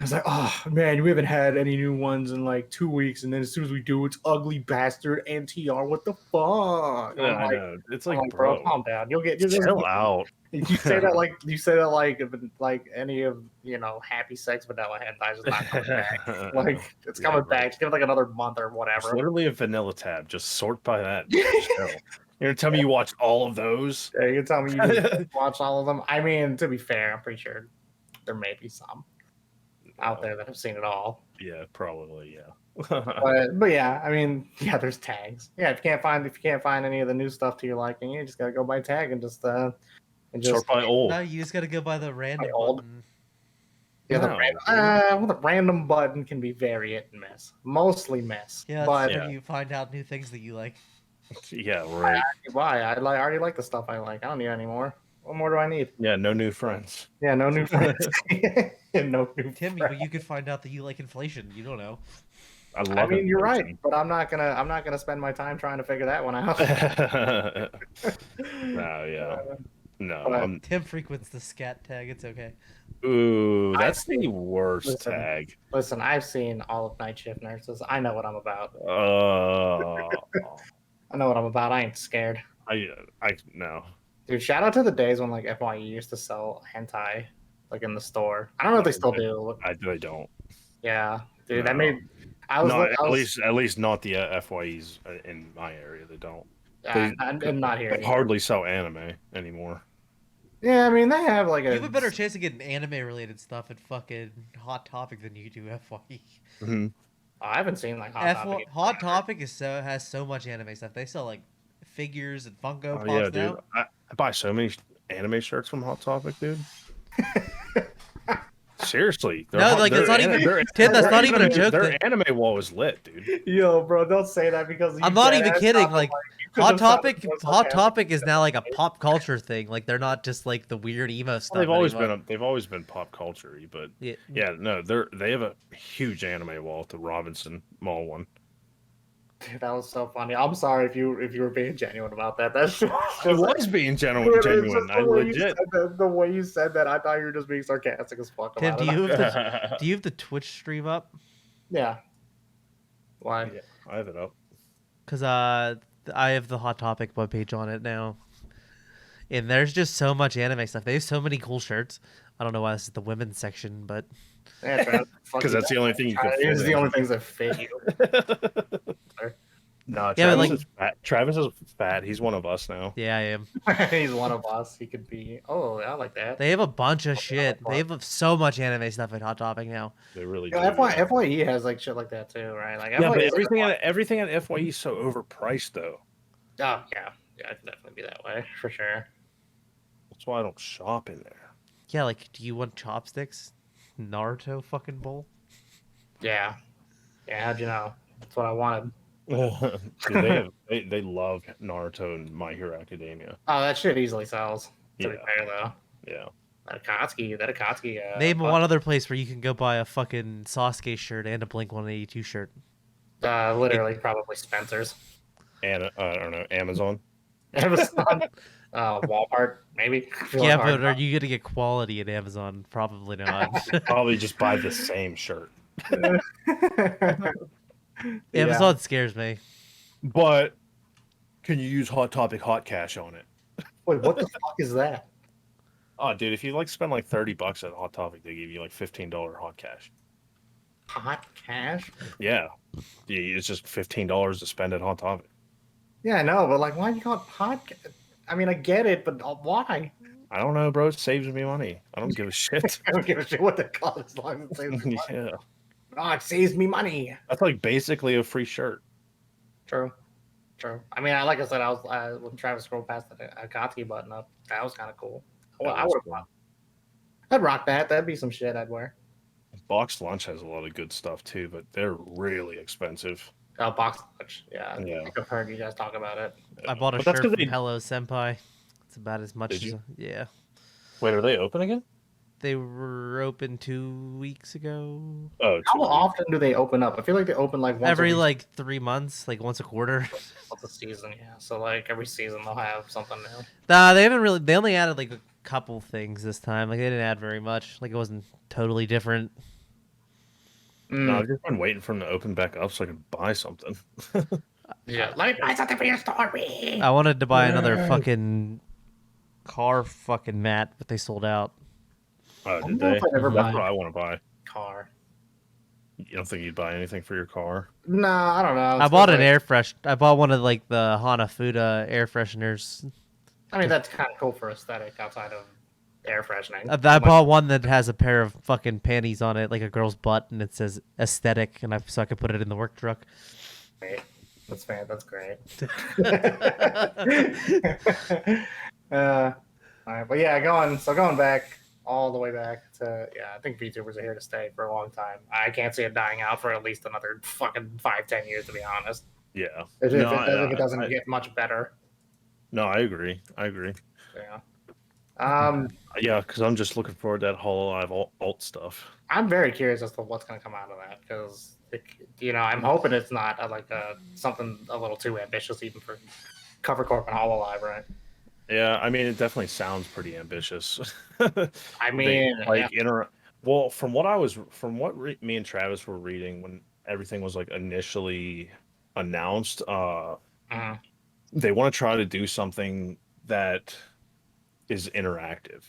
I was like, oh man, we haven't had any new ones in like 2 weeks, and then as soon as we do, it's ugly bastard NTR. What the fuck? Yeah, I I'm know. It's like, like, bro, bro, calm down. You'll chill out. You say that like like any of happy sex vanilla hentai is not coming back. Like it's coming back. Just give it like another month or It's whatever. literally a vanilla tab. Just sort by that. Chill. You're gonna tell me you watched all of those? Yeah, you can tell me you just watch all of them. I mean, to be fair, I'm pretty sure there may be some out there that have seen it all. Yeah, probably. Yeah. but yeah, I mean, yeah, there's tags. Yeah, if you can't find any of the new stuff to your liking, you just gotta go by tag and just sort by old. No, you just gotta go by the random old. button. Yeah, No, the random button can be very hit and miss. Mostly miss. Yeah, but that's when you find out new things that you like. Yeah, right. why? I already like the stuff I like. I don't need any more. What more do I need? Yeah, no new friends. Yeah, no new friends. No new Tim, friends. but you could find out that you like inflation. You don't know. I mean, you're right, but I'm not gonna spend my time trying to figure that one out. No, yeah. No. But- Tim frequents the scat tag. It's okay. Ooh, that's the Listen. worst tag. Listen, I've seen all of Night Shift Nurses. I know what I'm about. I know what I'm about. I ain't scared. I no. Dude, shout out to the days when like FYE used to sell hentai like in the store. I don't know if they still do. I don't. Yeah, dude, No. that made. I was No, I was, at least not the FYEs in my area. They don't. I'm not here. They hardly sell anime anymore. Yeah, I mean they have like You have a better chance of getting anime-related stuff at fucking Hot Topic than you do FYE. Mm-hmm. I haven't seen like Hot Topic. Hot Topic has so much anime stuff. They sell like figures and Funko Pops Yeah, now. dude. I buy so many anime shirts from Hot Topic, dude. Seriously. No, like, it's not even- Tim, that's not even a joke. Their anime wall is lit, dude. Yo, bro, don't say that because I'm not even kidding. Like Hot Topic Hot Topic is now like a pop culture thing. Like they're not just like the weird emo stuff. They've always anymore. they've always been pop culture-y, but Yeah. no, they have a huge anime wall at the Robinson Mall one. Dude, that was so funny. I'm sorry if you were being genuine about that. That's just, I was being genuine. I legit. The way you said that, I thought you were just being sarcastic as fuck Tim, about do it. you have the do you have the Twitch stream up? Yeah. Why? Yeah, I have it up. Because I have the Hot Topic webpage on it now, and there's just so much anime stuff. They have so many cool shirts. I don't know why this is the women's section, but Because that's the only thing you can fit. It's the only things that fit you. No, Yeah, Travis but, is fat. Travis is fat. He's one of us now. yeah, I am. He's one of us. He could be. Oh, I like that. They have a bunch of shit. They have so much anime stuff at Hot Topic now. They really Yeah, do. FYE has like shit like that too, right? Like Yeah, but FYE everything at FYE is so overpriced, though. Oh yeah, it could definitely be that way for sure. That's why I don't shop in there. Yeah, like, do you want chopsticks? Naruto fucking bowl? Yeah. How'd you know? That's what I wanted. Dude, they love Naruto and My Hero Academia. Oh, that shit easily sells. To be Yeah. fair though. Yeah. That Akatsuki. Name one other place where you can go buy a fucking Sasuke shirt and a Blink 182 shirt. Literally, probably Spencer's. And I don't know, Amazon. Amazon. Walmart, maybe. Yeah, but are you gonna get quality at Amazon? Probably not. Probably just buy the same shirt. Amazon scares me. But can you use Hot Topic Hot Cash on it? Wait, what the fuck is that? Oh, dude, if you like spend like $30 at Hot Topic, they give you like $15 Hot Cash. Hot cash? Yeah, it's just $15 to spend at Hot Topic. Yeah, I know, but like, why do you call it hot? I mean, I get it, but why? I don't know, bro. It saves me money. I don't give a shit. I don't give a shit what they call it as long as it saves me money. Yeah, Oh, it saves me money. that's like basically a free shirt. True. I mean, like I said, I was when Travis scrolled past the Akatsuki button up. That was kind of cool. Well, I would have. I'd rock that. That'd be some shit I'd wear. Boxed Lunch has a lot of good stuff too, but they're really expensive. Box lunch. Yeah. Yeah. I think I've heard you guys talk about it. I bought a But that's shirt 'cause from they- Hello Senpai. It's about as much Did as you? yeah. Wait, are they open again? They were open 2 weeks ago. Oh, How often do they open up? I feel like they open like once Every a week, like 3 months, like once a quarter. once a season. Yeah. So like every season they'll have something new. Nah, they haven't really. They only added like a couple things this time. Like they didn't add very much. Like it wasn't totally different. No, I've just been waiting for them to open back up so I could buy something. Yeah, let me buy something for your story. I wanted to buy another fucking car fucking mat, but they sold out. Oh, don't did know they? if I'd ever That's buy- what I want to buy. Car. You don't think you'd buy anything for your car? No, I don't know. I bought an air fresh. I bought one of like the Hanafuda air fresheners. I mean, that's kind of cool for aesthetic outside of air freshening. I bought one that has a pair of fucking panties on it, like a girl's butt, and it says aesthetic, and so I could put it in the work truck. That's fair. That's great. All right, but yeah, going back all the way back to I think VTubers are here to stay for a long time. I can't see it dying out for at least another fucking 5-10 years, to be honest. Yeah. If it doesn't get much better. No, I agree. Yeah. Yeah, because I'm just looking forward to that HoloLive alt stuff. I'm very curious as to what's going to come out of that because, I'm hoping it's not something a little too ambitious even for Cover Corp and HoloLive, right? Yeah, I mean, it definitely sounds pretty ambitious. I mean, well, from what me and Travis were reading when everything was like initially announced, they want to try to do something that is interactive,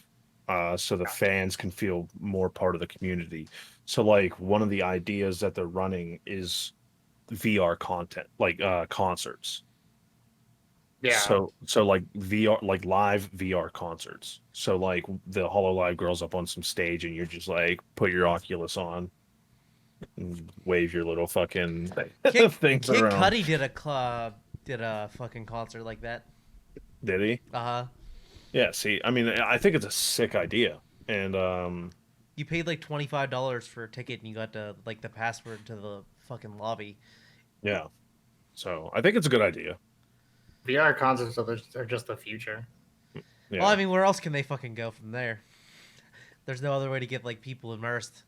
so the fans can feel more part of the community. So, like, one of the ideas that they're running is VR content, like concerts. Yeah. So like VR, like live VR concerts. So like the HoloLive girls up on some stage, and you're just like put your Oculus on, and wave your little fucking things Kid around. Cudi did a fucking concert like that. Did he? Yeah. See, I mean, I think it's a sick idea, and you paid like $25 for a ticket, and you got the password to the fucking lobby. Yeah. So I think it's a good idea. VR concerts are just the future. Yeah. Well, I mean, where else can they fucking go from there? There's no other way to get like people immersed.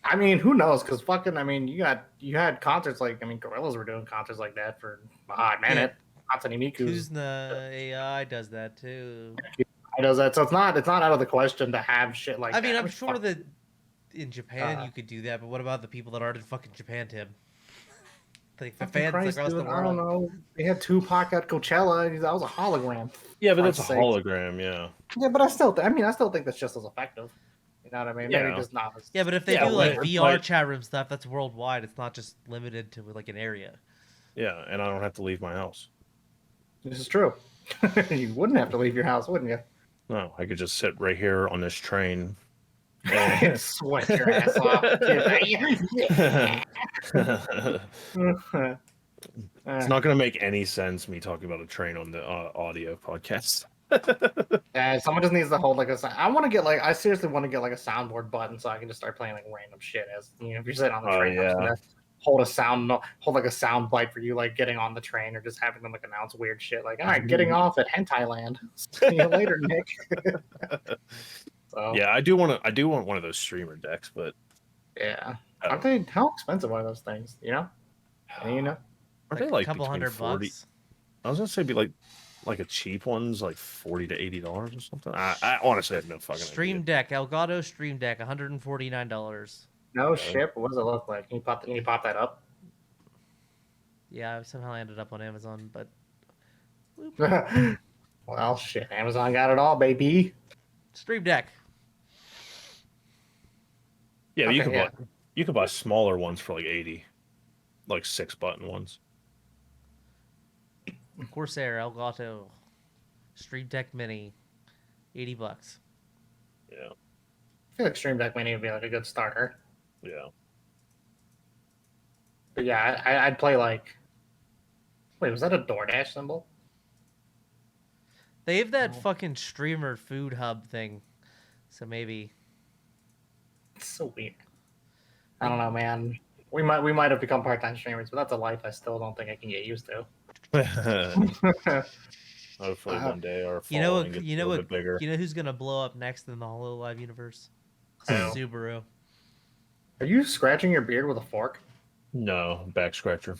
I mean, who knows? Because fucking, I mean, you had concerts like, I mean, Gorillas were doing concerts like that for a hot minute. Hatsune Miku. Kuzna AI does that too. It does that, so it's not out of the question to have shit like that. I mean, I'm sure that in Japan you could do that, but what about the people that aren't in fucking Japan, Tim? Like the fans Christ, across dude, the I don't world. know. They had Tupac at Coachella. And that was a hologram. Yeah, but that's a sake. hologram. Yeah. Yeah, but I still think that's just as effective. You know what I mean? Yeah. Maybe just not as... Yeah, but if they Yeah, do like like- VR like- chat room stuff, that's worldwide. It's not just limited to like an area. Yeah, and I don't have to leave my house. This is true. You wouldn't have to leave your house, wouldn't you? No, I could just sit right here on this train. And sweat your ass off. It's not going to make any sense me talking about a train on the audio podcast. Someone just needs to hold like a. I seriously want to get like a soundboard button so I can just start playing like random shit as if you're sitting on the train. Yeah. I'm just gonna hold like a sound bite for you like getting on the train or just having them like announce weird shit like, all right, getting off at Hentai Land. See you later, Nick. So, Yeah, I do want one of those streamer decks, but yeah, aren't they? How expensive are those things? You know, aren't they like a couple between $100 bucks? I was gonna say be like a cheap one's like $40 to $80 or something. I honestly have no fucking Stream idea. Deck, Elgato Stream Deck, $149. no shit. What does it look like? Can you pop that up? Yeah, I somehow ended up on Amazon, but Well, shit. Amazon got it all, baby. Stream Deck. Yeah, Okay, you could buy smaller ones for like 80, like 6-button ones. Corsair, Elgato, Stream Deck Mini, $80. Yeah, I feel like Stream Deck Mini would be like a good starter. yeah. But yeah, I'd play like. Wait, was that a DoorDash symbol? They have that fucking streamer food hub thing, so maybe. It's so weird. I don't know, man. We might have become part-time streamers, but that's a life I still don't think I can get used to. Hopefully one day our You know following gets a little bit bigger. You know who's gonna blow up next in the HoloLive universe? Who? Subaru. Are you scratching your beard with a fork? No, back scratcher.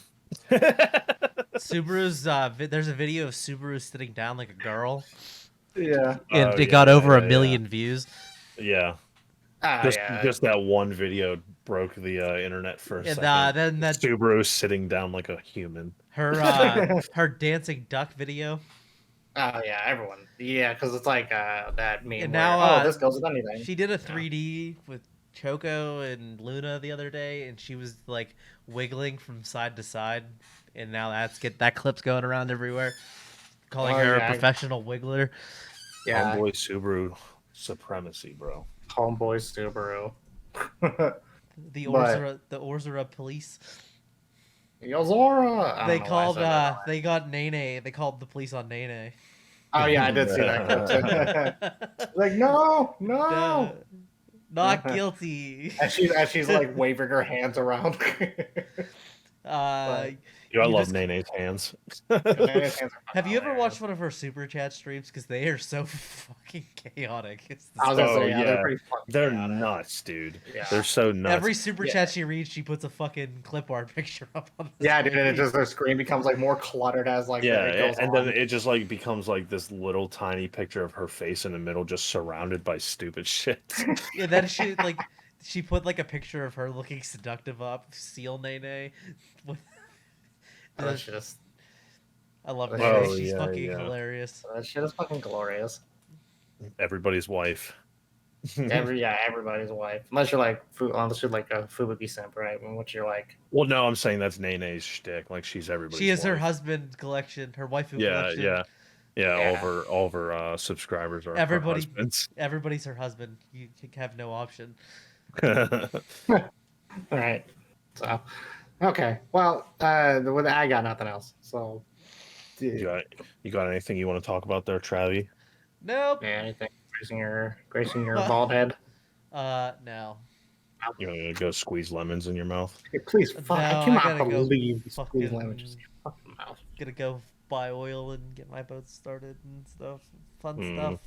Subaru's there's a video of Subaru sitting down like a girl, Yeah. and it got over 1 million views. Yeah. Ah, Just yeah. just that one video broke the internet for a And second. then that Subaru sitting down like a human. her dancing duck video. Oh yeah, everyone. Yeah, because it's like that meme And where now this goes with anything. she did a 3D with Choco and Luna the other day, and she was like wiggling from side to side, and now that clip's going around everywhere, calling her a professional wiggler. Yeah, Homeboy Subaru supremacy, bro. Homeboy Subaru. The Orzura police. Yozora. They got Nene. They called the police on Nene. Oh yeah, I did see that clip too. Like no, not guilty. As she's like waving her hands around. I love Nene's hands. Have you ever watched one of her super chat streams? Because they are so fucking chaotic. I was gonna say, they're pretty fucking They're chaotic. Nuts, dude. Yeah. They're so nuts. Every super chat she reads, she puts a fucking clip art picture up on the dude, and it just their screen becomes like more cluttered as like it goes and on. then it just like becomes like this little tiny picture of her face in the middle, just surrounded by stupid shit. Yeah, then she put like a picture of her looking seductive up, Seal Nene. That's just. I love her. Oh, She's yeah, fucking yeah. hilarious. That shit is fucking glorious. Everybody's wife. Everybody's wife. Unless you're like a Fubuki simp, right? When what you're like. Well, no, I'm saying that's Nene's shtick. Like she's everybody's. She is wife. her husband collection, her waifu collection. Yeah. All of her subscribers are her husbands. Everybody's her husband. You have no option. All right. So, okay. Well, I got nothing else. So, you got anything you want to talk about there, Travi? Nope. Yeah, anything gracing your bald head? No. You want to go squeeze lemons in your mouth? Hey, please, fuck! No, I cannot believe you squeeze fucking- lemons in your fucking mouth. Gonna go buy oil and get my boat started and stuff. Fun stuff.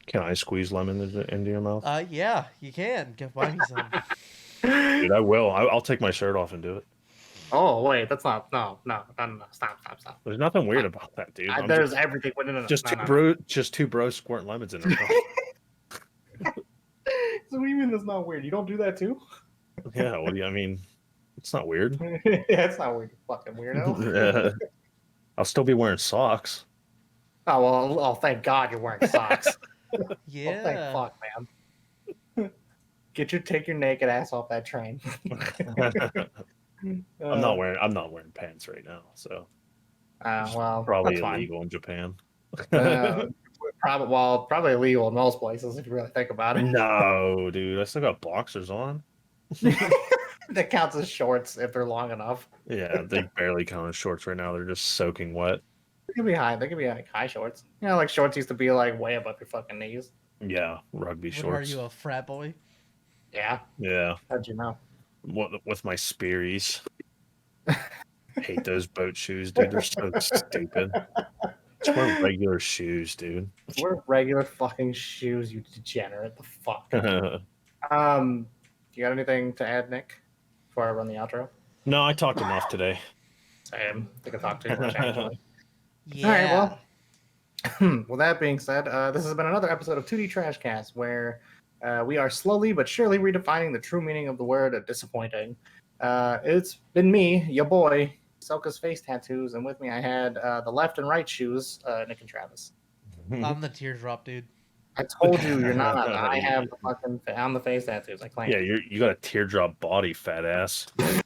Can I squeeze lemon into your mouth? Yeah, you can. Go buy me some. Dude, I will. I'll take my shirt off and do it. Oh wait, that's not no. Stop. There's nothing weird about that, dude. There's everything. No, Just two bros squirting lemons in their mouth. So what do you mean that's not weird? You don't do that too? Yeah, what do you? I mean, it's not weird. Yeah, it's not weird, you fucking weirdo. I'll still be wearing socks. Oh well, thank God you're wearing socks. Yeah. Oh, thank fuck, man. Take your naked ass off that train. I'm not wearing pants right now, so well, probably that's illegal in Japan. Probably illegal in most places if you really think about it. No, dude, I still got boxers on. That counts as shorts if they're long enough. Yeah, they barely count as shorts right now. They're just soaking wet. They could be high. They could be like high shorts. You know, like shorts used to be like way above your fucking knees. Yeah, rugby shorts. What, are you a frat boy? Yeah. Yeah. How'd you know? With my Spearies. Hate those boat shoes, dude. They're so stupid. Just wear regular shoes, dude. Wear regular fucking shoes, you degenerate. The fuck. You got anything to add, Nick? Before I run the outro? No, I talked enough today. Same. I think I talked too much actually. Yeah. All right, well, with that being said, this has been another episode of 2D Trashcast, where we are slowly but surely redefining the true meaning of the word disappointing. It's been me, your boy, Soka's face tattoos, and with me I had the left and right shoes, Nick and Travis. I'm the teardrop dude. I told you you're not. I have the fucking. I'm the face tattoos. I claim. Yeah, you got a teardrop body, fat ass. With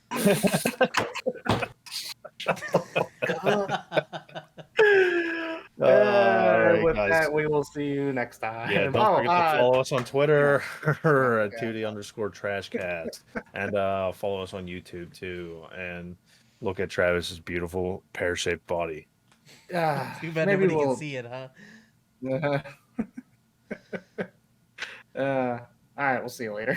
that, we will see you next time. Yeah, don't forget to follow us on Twitter at 2D_Trashcast, and follow us on YouTube too, and look at Travis's beautiful pear-shaped body. Too bad nobody can see it, huh? All right, we'll see you later.